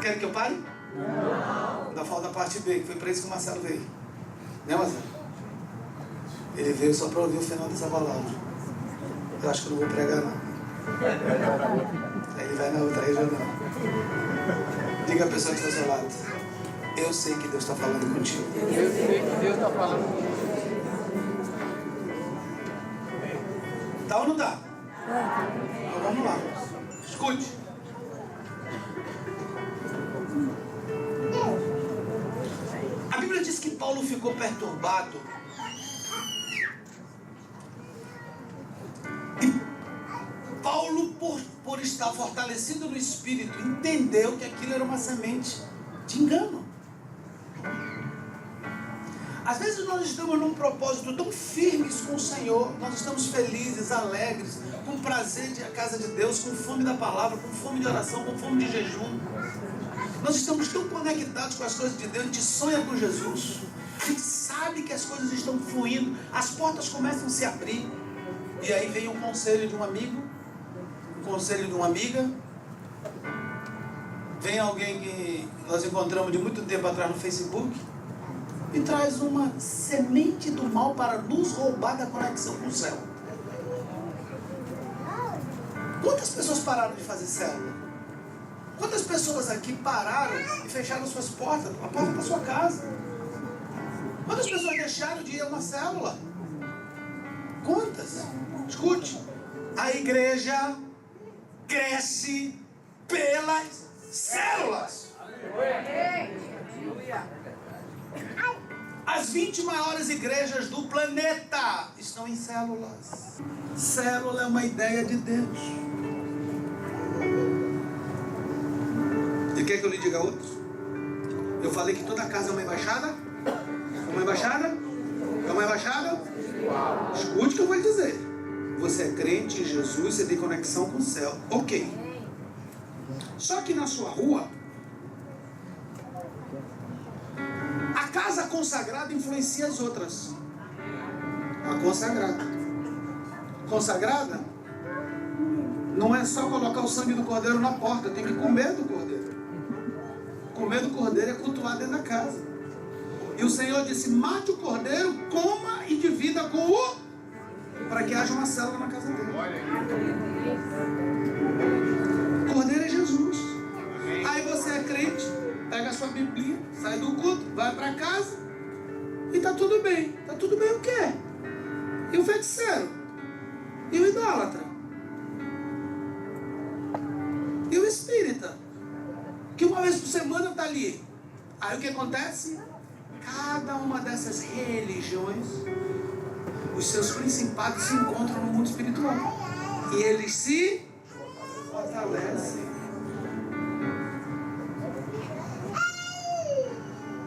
Querem que eu pare? Não. Ainda falta a parte B, que foi para isso que o Marcelo veio. Né, Marcelo? Ele veio só para ouvir o final dessa palavra. Eu acho que eu não vou pregar, não. Aí ele vai na outra, aí já não. Diga a pessoa que está ao seu lado: eu sei que Deus está falando contigo. Eu sei que Deus está falando comigo. Tá ou não tá? Então vamos lá. Escute. A Bíblia diz que Paulo ficou perturbado. E Paulo, por estar fortalecido no Espírito, entendeu que aquilo era uma semente de engano. Às vezes nós estamos num propósito tão firmes com o Senhor, nós estamos felizes, alegres, com prazer de a casa de Deus, com fome da palavra, com fome de oração, com fome de jejum. Nós estamos tão conectados com as coisas de Deus, a gente sonha com Jesus, a gente sabe que as coisas estão fluindo, as portas começam a se abrir, e aí vem um conselho de um amigo, um conselho de uma amiga, vem alguém que nós encontramos de muito tempo atrás no Facebook, e traz uma semente do mal para nos roubar da conexão com o céu. Quantas pessoas pararam de fazer célula? Quantas pessoas aqui pararam e fecharam suas portas, a porta da sua casa? Quantas pessoas deixaram de ir a uma célula? Quantas? Escute, a igreja cresce pelas células. As 20 maiores igrejas do planeta estão em células. Célula é uma ideia de Deus. E quer que eu lhe diga outro? Eu falei que toda casa é uma embaixada? Uma embaixada? É uma embaixada? Escute o que eu vou lhe dizer. Você é crente em Jesus, você tem conexão com o céu. Ok. Só que na sua rua, a casa consagrada influencia as outras. A consagrada. Consagrada não é só colocar o sangue do cordeiro na porta, tem que comer do cordeiro. Comer do cordeiro é cultuar dentro da casa. E o Senhor disse: mate o cordeiro, coma e divida com o... para que haja uma célula na casa dele. Cordeiro é Jesus. Aí você é crente, pega a sua Bíblia, sai do culto, vai para casa e tá tudo bem. Tá tudo bem o quê? E o feiticeiro? E o idólatra? E o espírita? Que uma vez por semana tá ali. Aí o que acontece? Cada uma dessas religiões, os seus principados se encontram no mundo espiritual. E eles se fortalecem.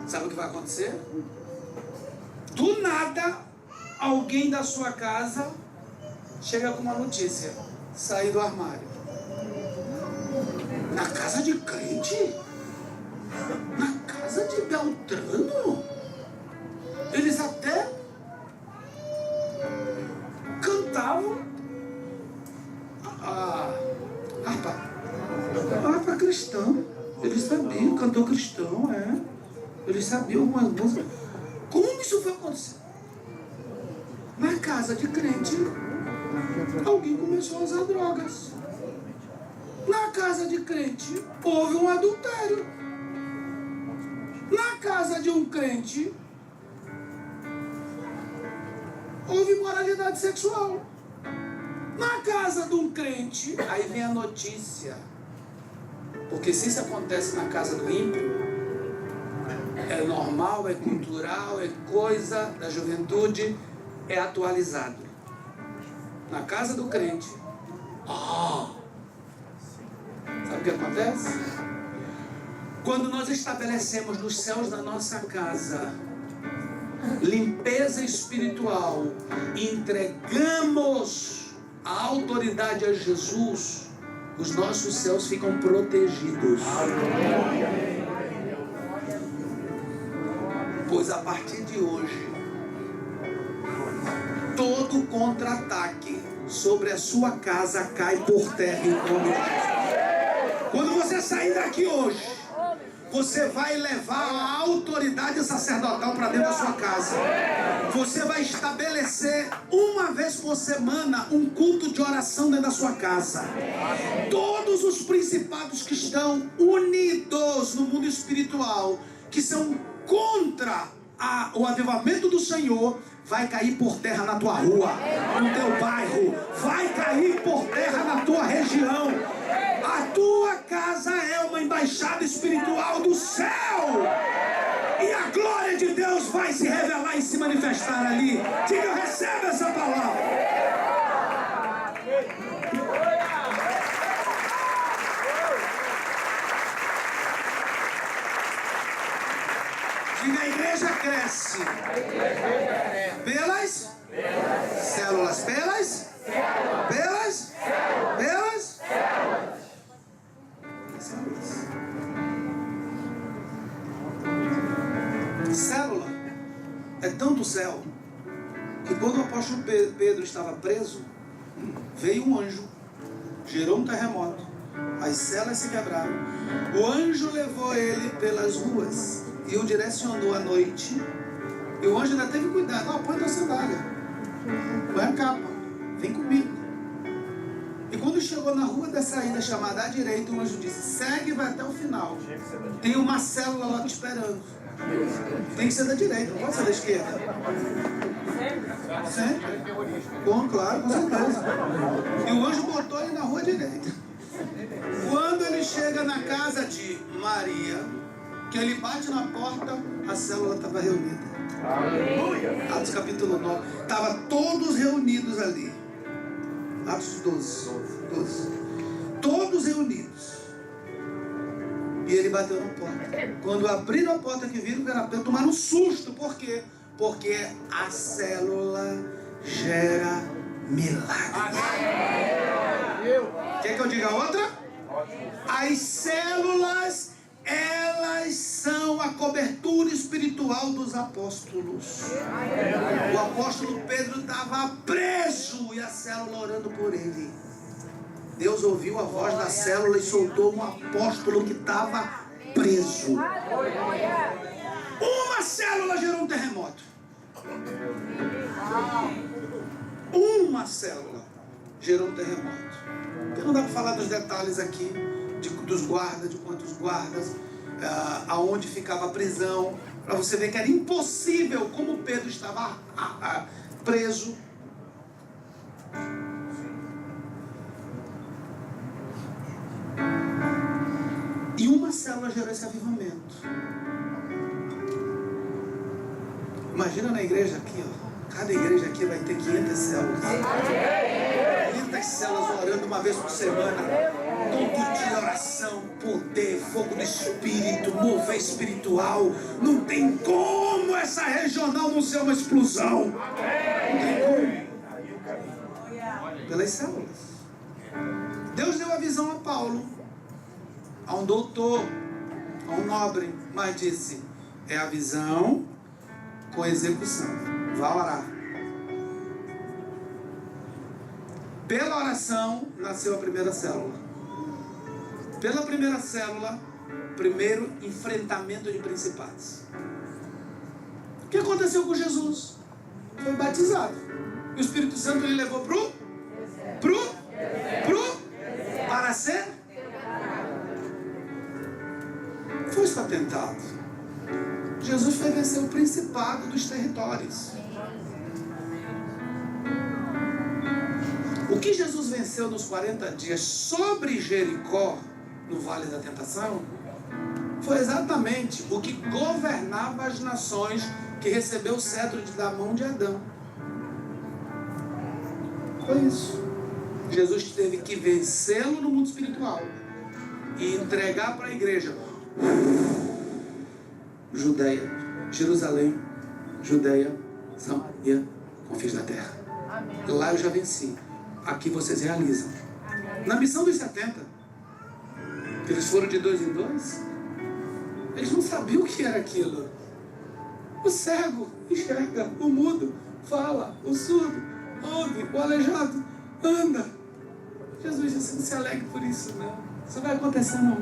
Sabe o que vai acontecer? Do nada, alguém da sua casa chega com uma notícia: sair do armário. Na casa de crente? Na casa de Beltrano? Eles até cantavam a harpa cristã. Eles sabiam, cantor cristão, Eles sabiam algumas músicas. Como isso foi acontecer? Na casa de crente, alguém começou a usar drogas. Na casa de crente, houve um adultério. Na casa de um crente, houve imoralidade sexual. Na casa de um crente, aí vem a notícia. Porque se isso acontece na casa do ímpio, é normal, é cultural, é coisa da juventude, é atualizado. Na casa do crente, sabe o que acontece? Quando nós estabelecemos nos céus da nossa casa limpeza espiritual, entregamos a autoridade a Jesus, os nossos céus ficam protegidos. Pois a partir de hoje, todo contra-ataque sobre a sua casa cai por terra em nome de Jesus. Quando você sair daqui hoje, você vai levar a autoridade sacerdotal para dentro da sua casa. Você vai estabelecer uma vez por semana um culto de oração dentro da sua casa. Todos os principados que estão unidos no mundo espiritual, que são contra o avivamento do Senhor, vai cair por terra na tua rua, no teu bairro, vai cair por terra na tua região. A tua casa é uma embaixada espiritual do céu. E a glória de Deus vai se revelar e se manifestar ali. Diga, receba essa palavra. Diga, a igreja cresce. Pelas células. Pelas célula é tanto céu que quando o apóstolo Pedro estava preso, veio um anjo, gerou um terremoto, as celas se quebraram, o anjo levou ele pelas ruas e o direcionou à noite, e o anjo ainda teve cuidado: põe tua sandália, põe a capa, vem comigo. E quando chegou na rua da saída chamada à direita, o anjo disse: segue e vai até o final. Tem uma célula lá te esperando. Tem que ser da direita, não pode ser da esquerda. Sempre? Bom, claro, com certeza. E o anjo botou ele na rua direita. Quando ele chega na casa de Maria, que ele bate na porta, a célula estava reunida. Atos capítulo 9. Estavam todos reunidos ali. Atos 12. Todos reunidos. E ele bateu na porta. Quando abriram a porta que viram que era Pedro, tomaram um susto. Por quê? Porque a célula gera milagres. Quer que eu diga outra? As células, elas são a cobertura espiritual dos apóstolos. O apóstolo Pedro estava preso e a célula orando por ele. Deus ouviu a voz da célula e soltou um apóstolo que estava preso. Uma célula gerou um terremoto. Uma célula gerou um terremoto. Porque não dá para falar dos detalhes aqui, dos guardas, de quantos guardas, aonde ficava a prisão, para você ver que era impossível como Pedro estava preso. E uma célula gerou esse avivamento. Imagina na igreja aqui, ó. Cada igreja aqui vai ter 500 células. 500 células orando uma vez por semana. Todo dia oração, poder, fogo do Espírito, mover espiritual. Não tem como essa regional não ser uma explosão. Não tem como. Pelas células. Deus deu a visão a Paulo, a um doutor, a um nobre, mas disse: é a visão com execução. Vá orar. Pela oração nasceu a primeira célula. Pela primeira célula, primeiro enfrentamento de principados. O que aconteceu com Jesus? Foi batizado. E o Espírito Santo ele levou para ser? Foi isso atentado. Jesus foi vencer o principado dos territórios. O que Jesus venceu nos 40 dias sobre Jericó, no Vale da Tentação, foi exatamente o que governava as nações que recebeu o cetro da mão de Adão. Foi isso. Jesus teve que vencê-lo no mundo espiritual e entregar para a igreja: Judeia, Jerusalém, Judeia, Samaria, confins da terra. Amém. Lá eu já venci. Aqui vocês realizam. Amém. Na missão dos 70, eles foram de 2 em 2. Eles não sabiam o que era aquilo. O cego enxerga, o mudo fala, o surdo ouve, o aleijado anda. Jesus disse: não se alegre por isso não. Isso vai acontecer não.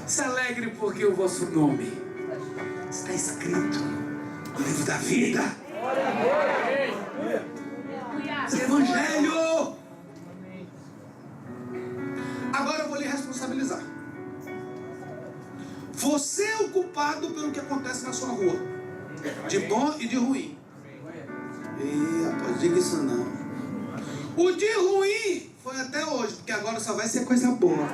Se alegre porque o vosso nome está escrito no livro da vida. Esse evangelho. Agora eu vou lhe responsabilizar. Você é o culpado pelo que acontece na sua rua, de bom e de ruim. E rapaz, diga isso não. O de ruim foi até hoje, porque agora só vai ser coisa boa.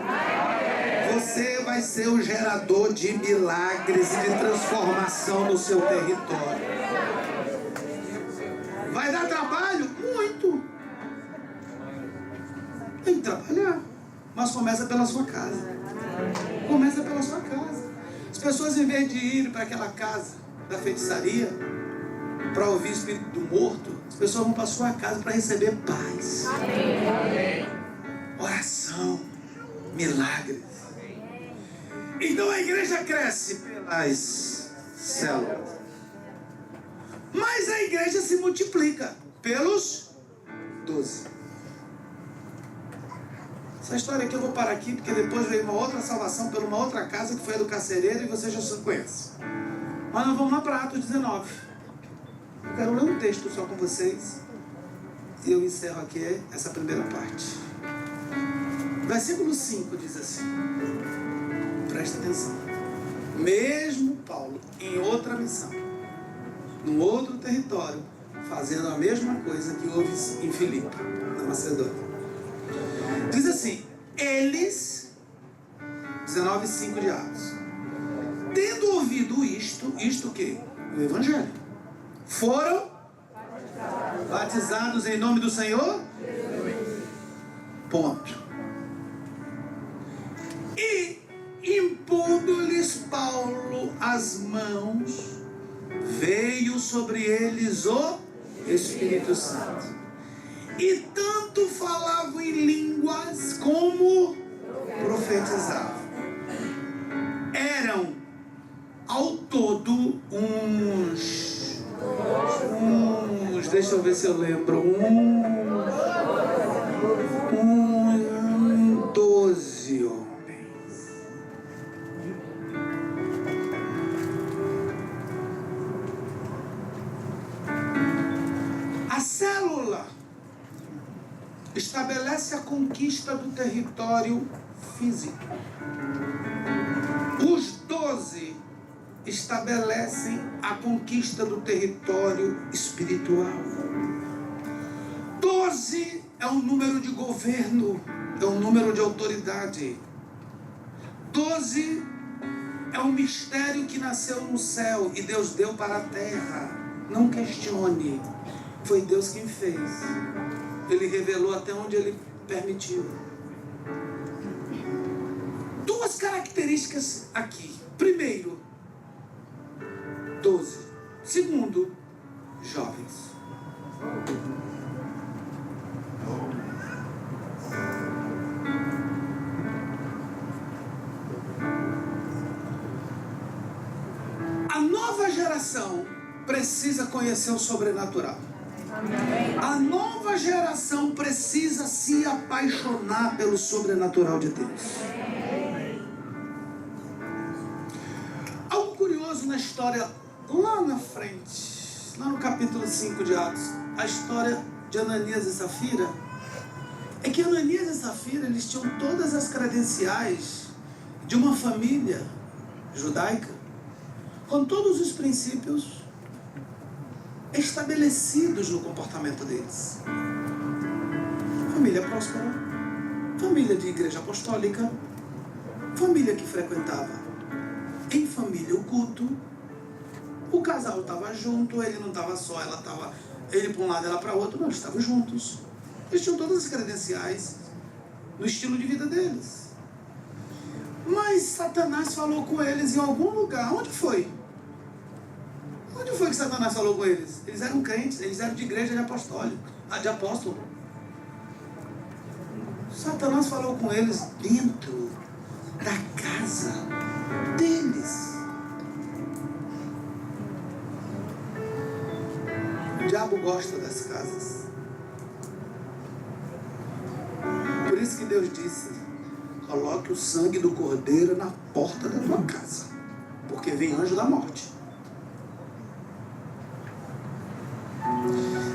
Você vai ser o gerador de milagres e de transformação no seu território. Vai dar trabalho? Muito. Tem que trabalhar. Mas começa pela sua casa. Começa pela sua casa. As pessoas, em vez de ir para aquela casa da feitiçaria, para ouvir o espírito do morto, as pessoas vão para a sua casa para receber paz. Amém. Oração. Milagres. Então a igreja cresce pelas células. Mas a igreja se multiplica pelos 12. Essa história aqui eu vou parar aqui, porque depois veio uma outra salvação pela uma outra casa, que foi a do carcereiro, e você já conhece. Mas nós vamos lá para Atos 19. Eu quero ler um texto só com vocês, e eu encerro aqui essa primeira parte. Versículo 5 diz assim, presta atenção. Mesmo Paulo, em outra missão, num outro território, fazendo a mesma coisa que houve em Filipe, na Macedônia. Diz assim, eles, 19:5 de Atos, tendo ouvido isto o quê? O Evangelho. Foram batizados em nome do Senhor? Ponto. E impondo-lhes Paulo as mãos, veio sobre eles o Espírito Santo. E tanto falavam em línguas como profetizavam. Eram ao todo deixa eu ver se eu lembro, 12 homens. A célula estabelece a conquista do território físico. Os 12 estabelecem a conquista do território espiritual. 12 é um número de governo, é um número de autoridade. 12 é um mistério que nasceu no céu e Deus deu para a terra. Não questione, foi Deus quem fez. Ele revelou até onde Ele permitiu. Duas características aqui. Primeiro, 12. Segundo, jovens. A nova geração precisa conhecer o sobrenatural. A nova geração precisa se apaixonar pelo sobrenatural de Deus. Algo curioso na história, lá na frente, lá no capítulo 5 de Atos, a história de Ananias e Safira, é que Ananias e Safira, eles tinham todas as credenciais de uma família judaica, com todos os princípios estabelecidos no comportamento deles. Família próspera, família de igreja apostólica, família que frequentava em família o culto, o casal estava junto, ele não estava só, ela estava, ele para um lado, ela para o outro, não, eles estavam juntos. Eles tinham todas as credenciais no estilo de vida deles. Mas Satanás falou com eles em algum lugar. Onde foi? Onde foi que Satanás falou com eles? Eles eram crentes, eles eram de igreja de apóstolo. Satanás falou com eles dentro da casa deles. O diabo gosta das casas. Por isso que Deus disse: coloque o sangue do cordeiro na porta da tua casa, porque vem anjo da morte.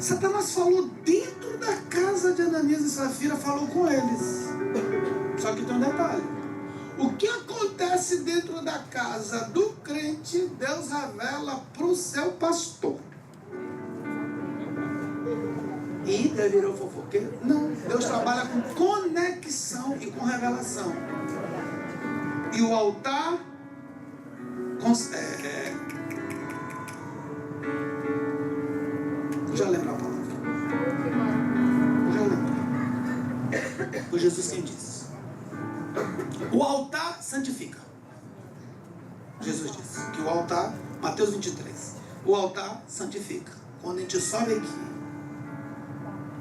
Satanás falou dentro da casa de Ananias e Safira, falou com eles. Só que tem um detalhe: o que acontece dentro da casa do crente, Deus revela para o seu pastor. E Deus virou fofoqueiro? Não, Deus trabalha com conexão e com revelação. E o altar já lembro a palavra. Já lembro. Foi Jesus quem disse. O altar santifica. Jesus disse que o altar, Mateus 23, o altar santifica. Quando a gente sobe aqui,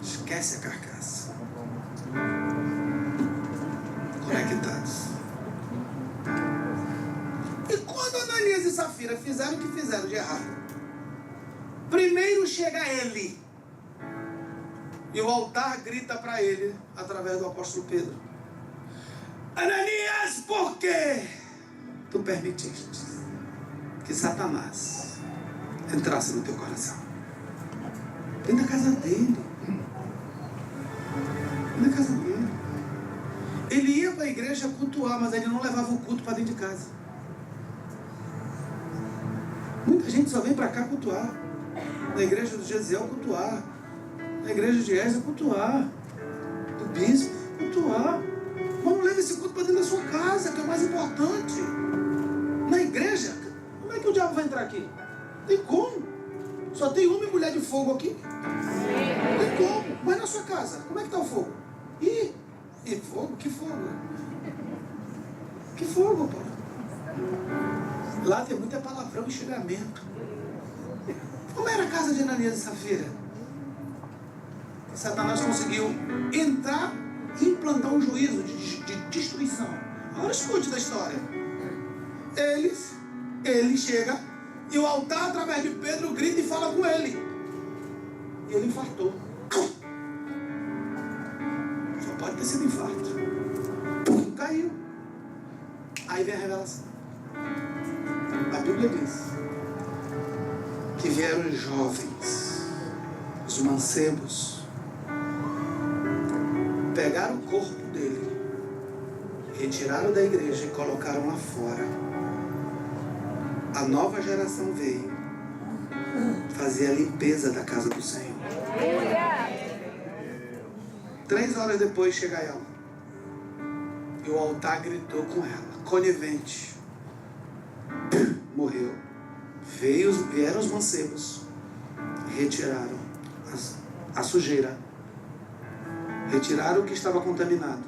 esquece a carcaça. Conectados. E quando Ananias e Safira fizeram o que fizeram de errado, primeiro chega ele, e o altar grita para ele, através do apóstolo Pedro: Ananias, por que tu permitiste que Satanás entrasse no teu coração? Dentro da casa dele. Na casa dele. Ele ia para a igreja cultuar, mas ele não levava o culto para dentro de casa. Muita gente só vem para cá cultuar. Na igreja do Gesiel cultuar. Na igreja de Ezra cultuar. Do bispo cultuar. Mas não leva esse culto para dentro da sua casa, que é o mais importante. Na igreja, como é que o diabo vai entrar aqui? Tem como? Só tem homem e mulher de fogo aqui? Tem como? Mas na sua casa, como é que está o fogo? E fogo? Que fogo? Que fogo, pô? Lá tem muita palavrão e xingamento. Como era a casa de Ananias e Safira? Satanás conseguiu entrar e implantar um juízo de destruição. Agora escute da história. Ele chega e o altar, através de Pedro, grita e fala com ele. E ele infartou. Só pode ter sido infarto. Caiu. Aí vem a revelação. A Bíblia diz que vieram os jovens, os mancebos, pegaram o corpo dele, retiraram da igreja e colocaram lá fora. A nova geração veio fazer a limpeza da casa do Senhor. 3 horas depois chega ela. E o altar gritou com ela, conivente. Morreu. Vieram os mancebos, retiraram a sujeira, retiraram o que estava contaminado.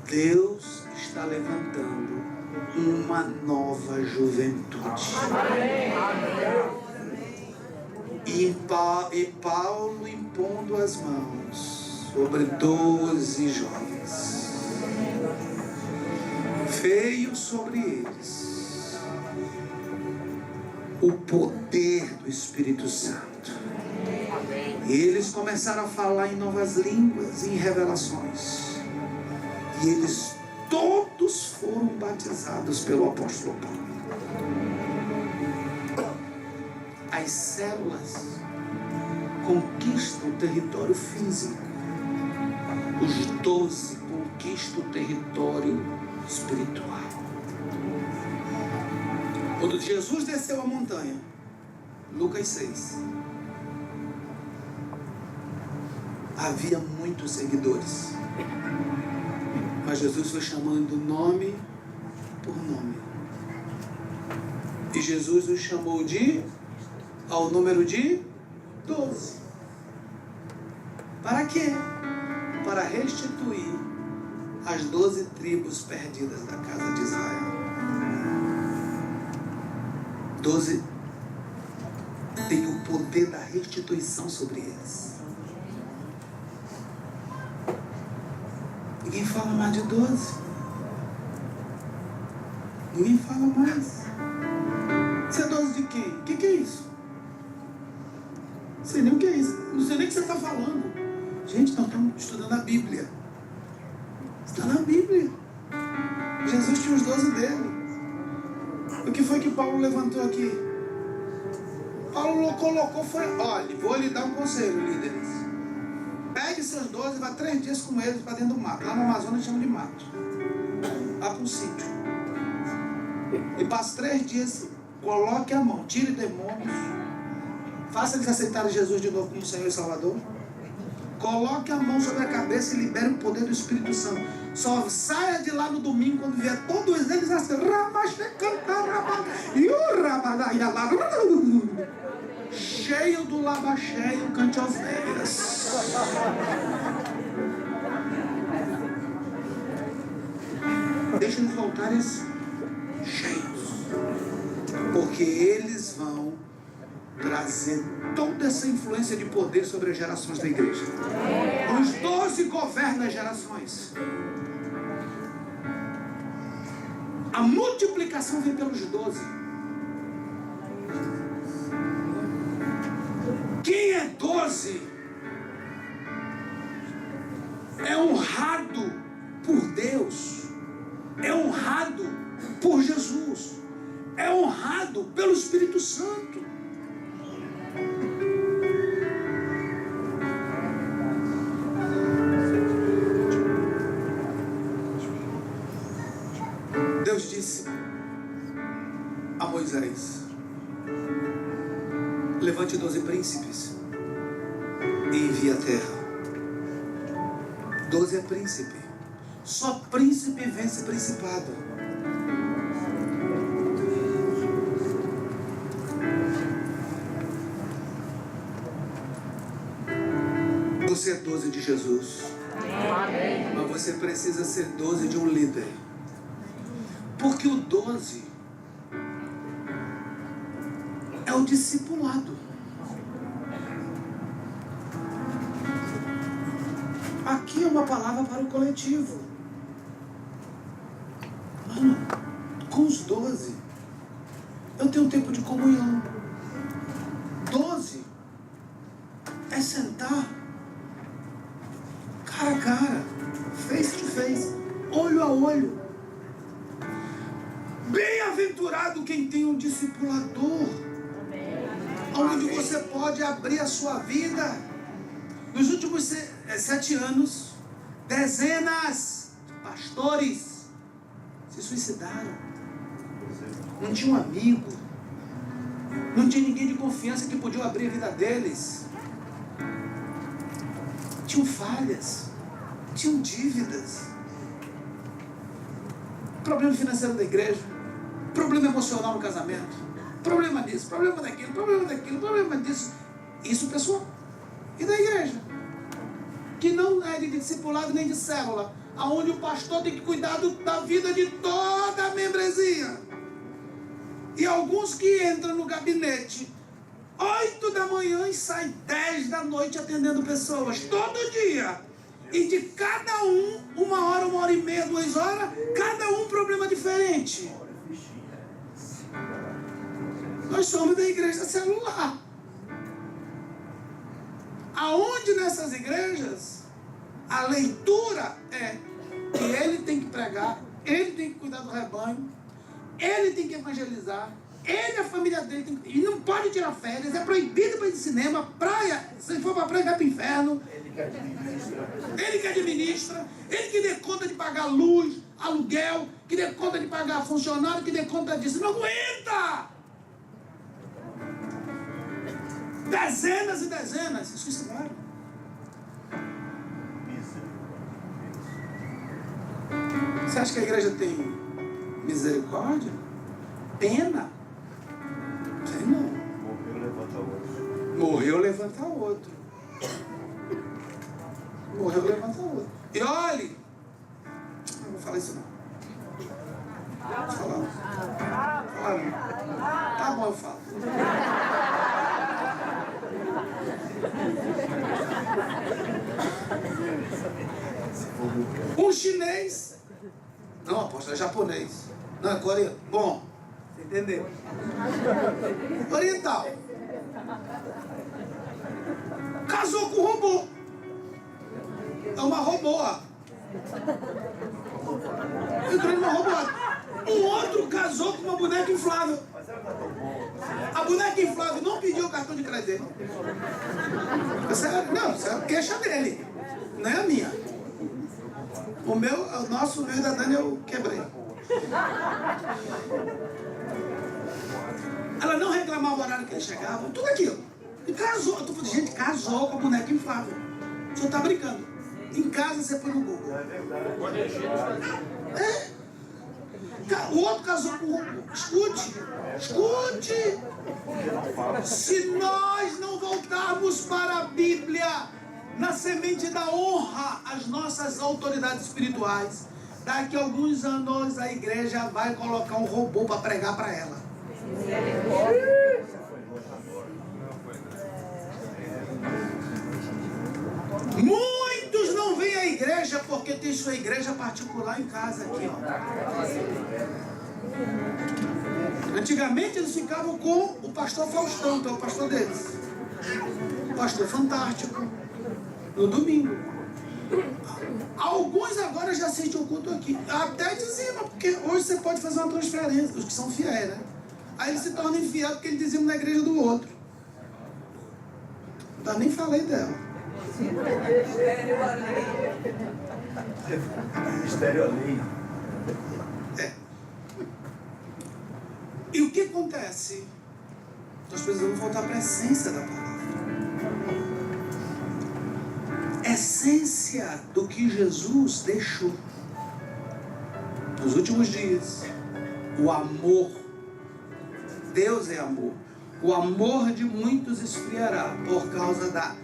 Deus está levantando uma nova juventude. E Paulo impondo as mãos sobre 12 jovens, veio sobre eles o poder do Espírito Santo. E eles começaram a falar em novas línguas, em revelações. E eles todos foram batizados pelo apóstolo Paulo. As células conquistam o território físico. Os 12 conquistam o território espiritual. Quando Jesus desceu a montanha, Lucas 6, havia muitos seguidores, mas Jesus foi chamando nome por nome. E Jesus os chamou ao número de 12. Para quê? Para restituir as 12 tribos perdidas da casa de Israel. 12 tem o poder da restituição sobre eles. Ninguém fala mais de 12. Ninguém fala mais. Você é 12 de quem? O que é isso? Não sei nem o que é isso. Não sei nem o que você está falando. Gente, nós estamos estudando a Bíblia. Está na Bíblia. Jesus tinha os 12 dele. O que foi que Paulo levantou aqui? Paulo colocou, olha, vou lhe dar um conselho, líderes. Pegue seus 12 e vá 3 dias com eles para dentro do mato. Lá no Amazonas chama de mato. Vá para um sítio. E passe 3 dias, coloque a mão, tire demônios. Faça eles aceitarem Jesus de novo como Senhor e Salvador. Coloque a mão sobre a cabeça e libere o poder do Espírito Santo. Só saia de lá no domingo quando vier todos eles assim. Cheio do labacheio, cante aos negras. Deixa eles voltarem cheios. Porque eles vão trazer toda essa influência de poder sobre as gerações da igreja. Os 12 governam as gerações. A multiplicação vem pelos 12. Quem é 12 é honrado por Deus, é honrado por Jesus, é honrado pelo Espírito Santo. Deus disse a Moisés: levante 12 príncipes e envie a terra. 12 é príncipe. Só príncipe vence principado. Você é 12 de Jesus. Amém. Mas você precisa ser 12 de um líder. Porque o 12 é o discipulado. Aqui é uma palavra para o coletivo. Mano, com os 12 eu tenho tempo de comunhão. 12 é sentar cara a cara, face to face, olho a olho. Bem-aventurado quem tem um discipulador, onde você pode abrir a sua vida. Nos últimos 7 anos, dezenas de pastores se suicidaram. Não tinha um amigo, não tinha ninguém de confiança que podia abrir a vida deles. Tinham falhas, tinham dívidas, problema financeiro da igreja, problema emocional no casamento, problema disso, problema daquilo, problema disso. Isso, pessoal, e da igreja, que não é de discipulado nem de célula, aonde o pastor tem que cuidar da vida de toda a membresia. E alguns que entram no gabinete 8 da manhã e saem 10 da noite atendendo pessoas todo dia. E de cada um, 1 hora, 1 hora e meia, 2 horas, cada um problema diferente. Nós somos da igreja celular. Aonde nessas igrejas a leitura é que ele tem que pregar, ele tem que cuidar do rebanho, ele tem que evangelizar, ele e a família dele tem que... E não pode tirar férias, é proibido para ir de cinema, praia, se for para praia vai para o inferno. Ele que administra, ele que dê conta de pagar luz, aluguel, que dê conta de pagar funcionário, que dê conta disso. Não aguenta! Dezenas e dezenas se suicidaram. Você acha que a igreja tem misericórdia? Pena? Sei não. Morreu, levanta outro. Morreu, levanta outro. Morreu, levanta outro. E olhe, não vou falar isso não. Vou falar. Falar não. Tá bom, eu falo. Um chinês. Não, apóstolo, é japonês. Não, é coreano. Bom, você entendeu? Oriental. Casou com um robô. É uma robôa. Entrou numa robôa. Um outro casou com uma boneca inflável. A boneca inflável não pediu o cartão de crédito. Não, isso é a queixa dele. Não é a minha. O nosso meio da Dani eu quebrei. Ela não reclamava o horário que ele chegava, tudo aquilo. E casou. Eu tô falando, gente, casou com a boneca inflável. O senhor tá brincando. Em casa você põe no Google. É. O outro casou com o robô. Escute. Se nós não voltarmos para a Bíblia, na semente da honra às nossas autoridades espirituais, daqui a alguns anos a igreja vai colocar um robô para pregar para ela. Muitos não vêm à igreja porque tem sua igreja particular em casa aqui, ó. Antigamente eles ficavam com o pastor Faustão, que é o pastor deles. O pastor Fantástico, no domingo. Alguns agora já sentem o culto aqui. Até dizima, porque hoje você pode fazer uma transferência, os que são fiéis, né? Aí ele se torna infiel porque ele dizima na igreja do outro. Eu nem falei dela. Ministério alheio. É. acontece? Nós precisamos voltar para a essência da palavra. Essência do que Jesus deixou. Nos últimos dias, o amor. Deus é amor. O amor de muitos esfriará por causa da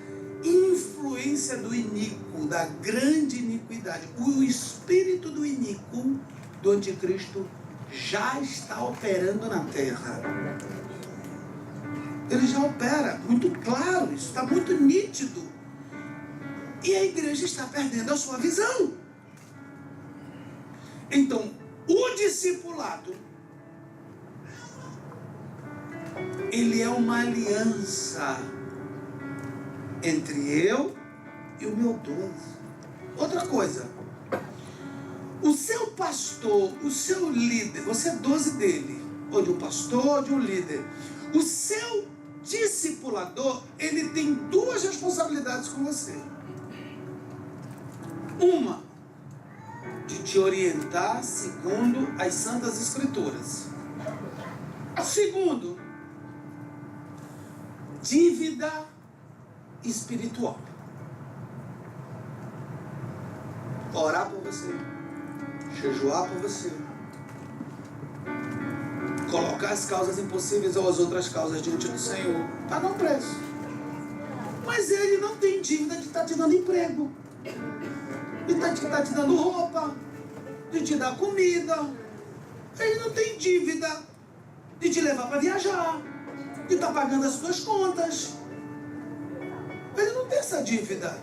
influência do iníquo, da grande iniquidade. O espírito do iníquo, do anticristo, já está operando na terra. Ele já opera, muito claro, isso está muito nítido. E a igreja está perdendo a sua visão. Então, o discipulado, ele é uma aliança entre eu e o meu 12. Outra coisa, o seu pastor, o seu líder, você é 12 dele, ou de um pastor, ou de um líder. O seu discipulador, ele tem duas responsabilidades com você. Uma, de te orientar segundo as Santas Escrituras. Segundo, dívida espiritual. Orar por você, jejuar por você, colocar as causas impossíveis ou as outras causas diante do Senhor, pagar um preço. Mas ele não tem dívida de estar te dando emprego, de estar te dando roupa, de te dar comida. Ele não tem dívida de te levar para viajar, de estar pagando as suas contas. Ele não tem essa dívida.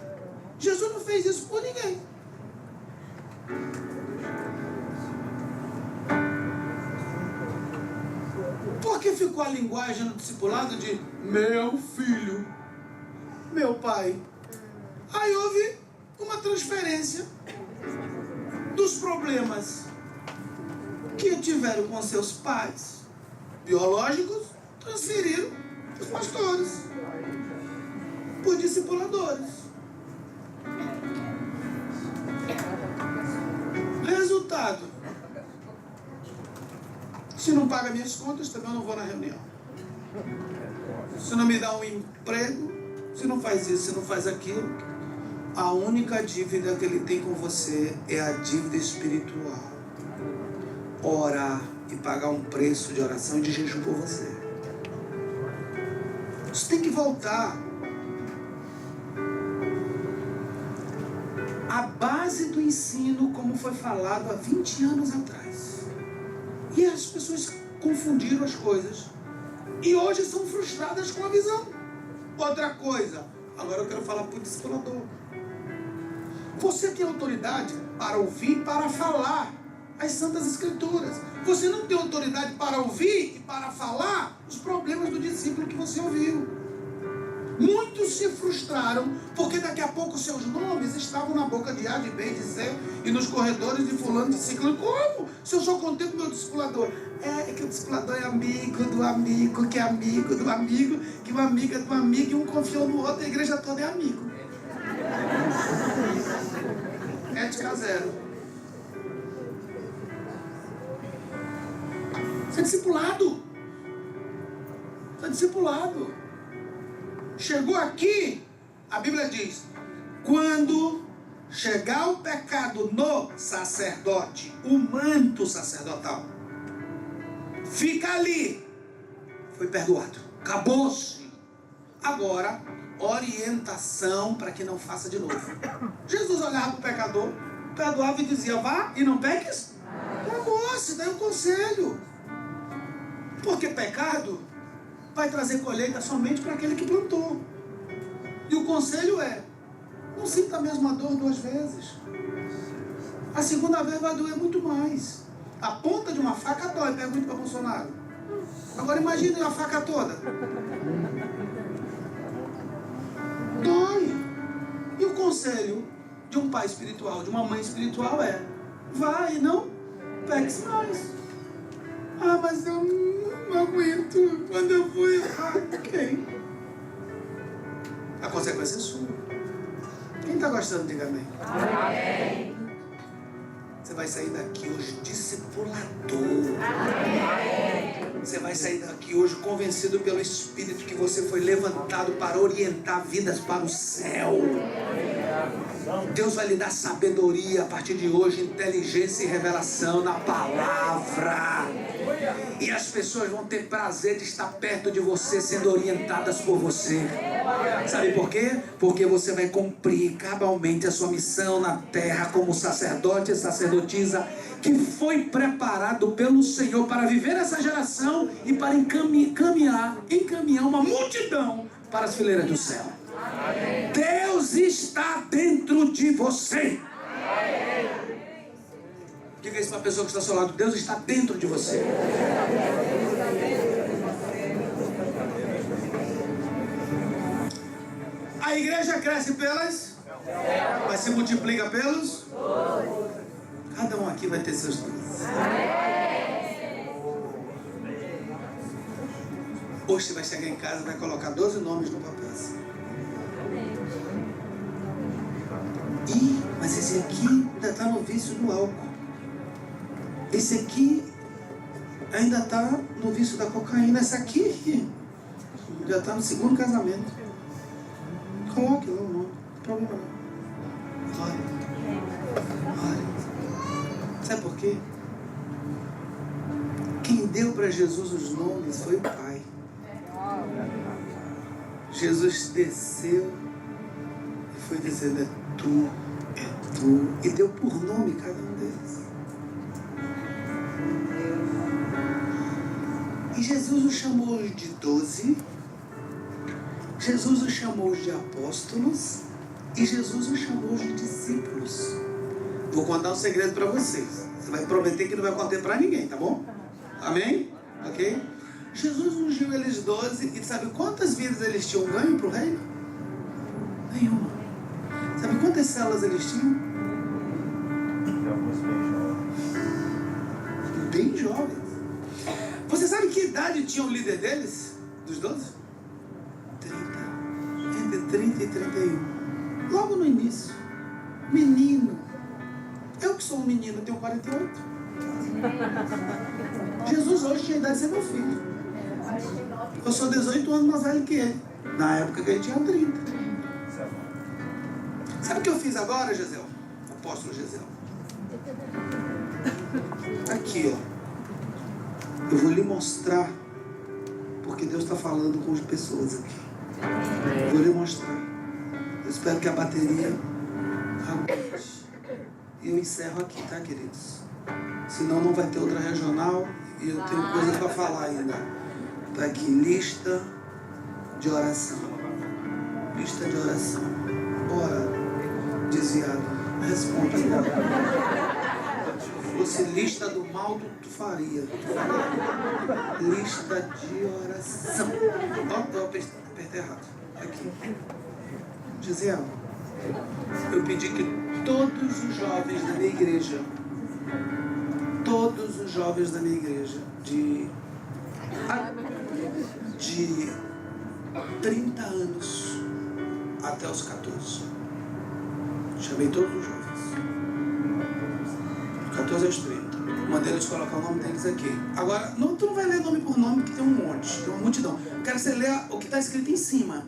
Jesus não fez isso por ninguém. Por que ficou a linguagem no discipulado de meu filho, meu pai? Aí houve uma transferência dos problemas que tiveram com seus pais biológicos, transferiram para os pastores, por discipuladores. Resultado: se não paga minhas contas, também eu não vou na reunião. Se não me dá um emprego, se não faz isso, se não faz aquilo, a única dívida que ele tem com você é a dívida espiritual. Orar e pagar um preço de oração e de jejum por você. Isso tem que voltar. A base do ensino, como foi falado há 20 anos atrás. E as pessoas confundiram as coisas. E hoje são frustradas com a visão. Outra coisa, agora eu quero falar para o discipulador. Você tem autoridade para ouvir e para falar as Santas Escrituras. Você não tem autoridade para ouvir e para falar os problemas do discípulo que você ouviu. Muitos se frustraram porque daqui a pouco seus nomes estavam na boca de A, de B, de C e nos corredores de fulano, de ciclano. Como? Se eu só contei com o meu discipulador. É que o discipulador é amigo do amigo, que é amigo do amigo, que uma amiga do amigo, e um confiou no outro, a igreja toda é amigo. Ética zero. Você é discipulado. Você é discipulado. Chegou aqui, a Bíblia diz, quando chegar o pecado no sacerdote, o manto sacerdotal, fica ali, foi perdoado, acabou-se. Agora, orientação para que não faça de novo. Jesus olhava para o pecador, perdoava e dizia, vá e não peques. Acabou-se, daí um conselho. Porque pecado vai trazer colheita somente para aquele que plantou. E o conselho é, não sinta a mesma dor 2 vezes. A segunda vez vai doer muito mais. A ponta de uma faca dói, pergunta para Bolsonaro. Agora imagine a faca toda. Dói. E o conselho de um pai espiritual, de uma mãe espiritual é, vai e não peques mais. Ah, mas eu não aguento. Quando eu fui errar, ok. A consequência é sua. Quem está gostando, diga amém. Amém. Você vai sair daqui hoje discipulador. Você vai sair daqui hoje convencido pelo Espírito que você foi levantado para orientar vidas para o céu. Deus vai lhe dar sabedoria a partir de hoje, inteligência e revelação na palavra. E as pessoas vão ter prazer de estar perto de você, sendo orientadas por você. Sabe por quê? Porque você vai cumprir cabalmente a sua missão na terra como sacerdote e sacerdotisa que foi preparado pelo Senhor para viver essa geração e para encaminhar uma multidão para as fileiras do céu. Deus está dentro de você. Diga isso para a pessoa que está ao seu lado. Deus está dentro de você. A igreja cresce pelas, mas se multiplica pelos. Cada um aqui vai ter seus dons. Hoje você vai chegar em casa e vai colocar 12 nomes no papel. Mas esse aqui ainda está no vício do álcool. Esse aqui ainda está no vício da cocaína. Esse aqui já está no segundo casamento. Coloque lá o nome, não tem problema não. Glória. Sabe por quê? Quem deu para Jesus os nomes foi o Pai. Jesus desceu e foi dizendo: é tu, e deu por nome cada um deles. E Jesus os chamou de 12, Jesus os chamou de apóstolos e Jesus os chamou de discípulos. Vou contar um segredo para vocês. Você vai prometer que não vai contar para ninguém, tá bom? Amém? Ok? Jesus ungiu eles 12 e sabe quantas vidas eles tinham ganho para o reino? Nenhuma. Sabe quantas células eles tinham? Bem jovens. Você sabe que idade tinha o líder deles? Dos 12? 30. Entre 30 e 31. Logo no início. Menino. Eu que sou um menino, tenho 48. Jesus hoje tinha a idade de ser meu filho. Eu sou 18 anos mais velho que ele. Na época que ele tinha 30. Sabe o que eu fiz agora, Gisel? Apóstolo Gisel. Aqui, ó. Eu vou lhe mostrar, porque Deus está falando com as pessoas aqui. Eu vou lhe mostrar. Eu espero que a bateria aguente. E eu encerro aqui, tá, queridos? Senão não vai ter outra regional e eu tenho coisas para falar ainda. Tá aqui, lista de oração. Lista de oração. Ora, desviado, responde. Fosse lista do mal, tu faria. Lista de oração. Ó, eu apertei errado. Aqui. Gisele, eu pedi que todos os jovens da minha igreja, de 30 anos até os 14. Chamei todos os jovens. 14 aos 30. Mandei eles colocar o nome deles aqui. Agora, não, tu não vai ler nome por nome, porque tem um monte, tem uma multidão. Eu quero que você leia o que está escrito em cima.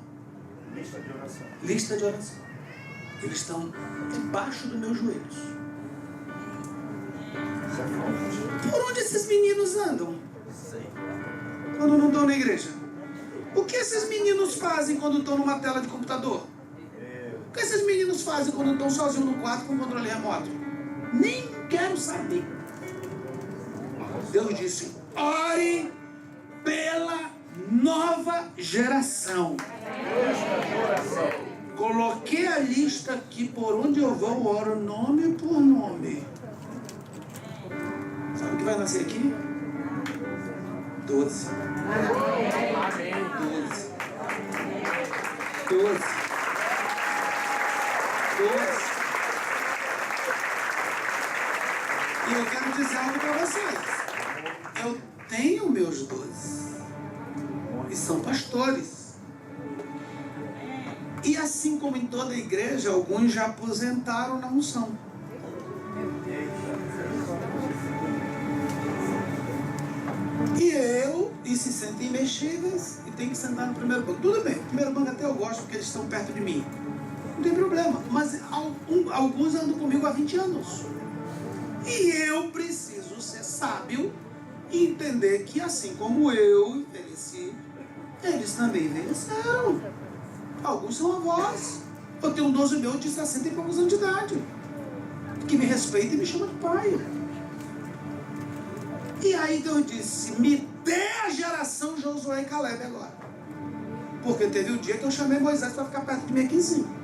Lista de oração. Lista de oração. Eles estão debaixo dos meus joelhos. Por onde esses meninos andam? Quando não estão na igreja? O que esses meninos fazem quando estão numa tela de computador? O que esses meninos fazem quando estão sozinhos no quarto com controle remoto? Nem quero saber. Deus disse: ore pela nova geração. Coloquei a lista aqui, por onde eu vou, eu oro nome por nome. Sabe o que vai nascer aqui? 12. 12. 12. E eu quero dizer algo para vocês. Eu tenho meus 12. E são pastores. E assim como em toda a igreja, alguns já aposentaram na unção. imprescindíveis e tem que sentar no primeiro banco. Tudo bem, o primeiro banco até eu gosto porque eles estão perto de mim. Não tem problema, mas alguns andam comigo há 20 anos. E eu preciso ser sábio e entender que assim como eu envelheci, eles também envelheceram. Alguns são avós. Eu tenho um 12 meu de 60 e poucos anos de idade, que me respeita e me chama de pai. E aí Deus disse, me dê a geração Josué e Caleb agora. Porque teve o dia que eu chamei Moisés para ficar perto de mim aqui em cima.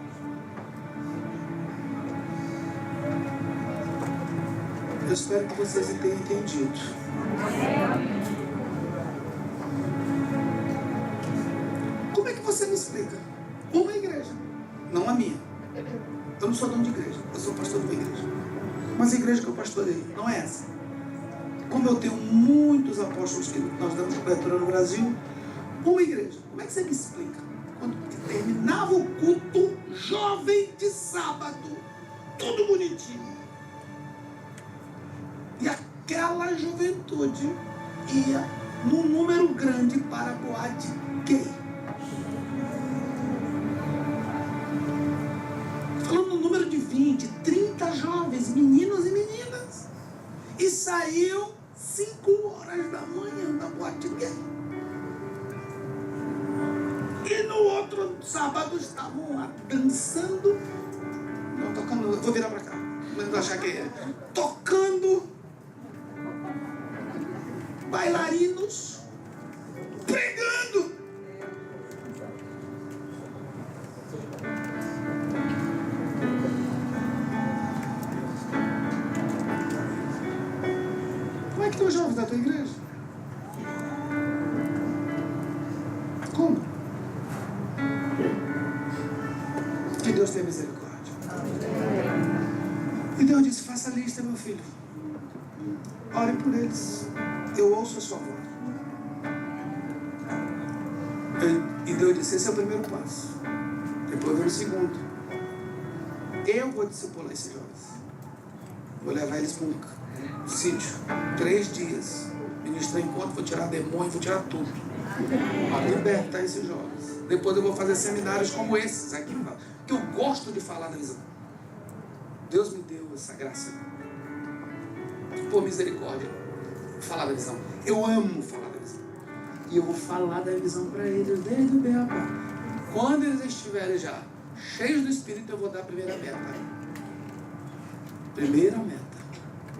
Eu espero que vocês tenham entendido. Como é que você me explica? Uma igreja, não a minha. Eu não sou dono de igreja, eu sou pastor de uma igreja. Mas a igreja que eu pastorei não é essa. Como eu tenho muitos apóstolos que nós damos cobertura no Brasil, uma igreja. Como é que você me explica? Quando terminava o culto, jovem de sábado, tudo bonitinho. E aquela juventude ia num número grande para a boate gay. Falando no número de 20, 30 jovens, meninos e meninas. E saiu 5 horas da manhã da boate gay. E no outro sábado estavam lá dançando. Não, tocando, vou virar para cá. Não achar que é. Tocando. Bailarinos. Pregando. Como é que estão os jovens da tua igreja? Como? Que Deus tenha misericórdia. E Deus disse, faça a lista, meu filho. Ore por eles. Eu ouço a sua voz. E Deus disse, esse é o primeiro passo. Depois vem o segundo. Eu vou discipular esses jovens. Vou levar eles para um sítio. 3 dias. Ministrar encontro, vou tirar demônio, vou tirar tudo. Para libertar esses jovens. Depois eu vou fazer seminários como esses aqui. Que eu gosto de falar da visão. Deus me deu essa graça. Por misericórdia. Falar da visão. Eu amo falar da visão. E eu vou falar da visão para eles desde o beabá. Quando eles estiverem já cheios do Espírito, eu vou dar a primeira meta. Primeira meta.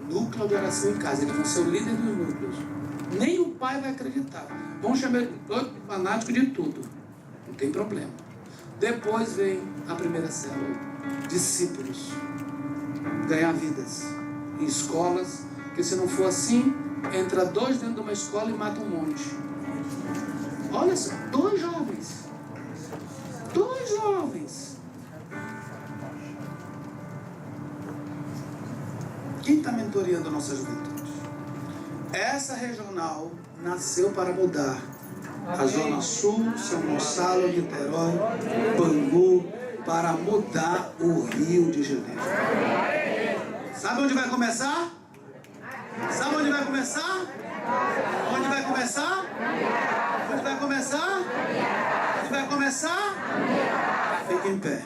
Núcleo de oração em casa. Eles vão ser o líder dos núcleos. Nem o pai vai acreditar. Vão chamar o fanático de tudo. Não tem problema. Depois vem a primeira célula. Discípulos. Ganhar vidas. Em escolas. Porque se não for assim, entra 2 dentro de uma escola e mata um monte. Olha só, 2 jovens. 2 jovens. Quem está mentoreando a nossa juventude? Essa regional nasceu para mudar a Zona Sul, São Gonçalo, Niterói, Bangu, para mudar o Rio de Janeiro. Sabe onde vai começar? Sabe onde vai começar? Onde vai começar? Onde vai começar? Onde vai começar? Fique em pé.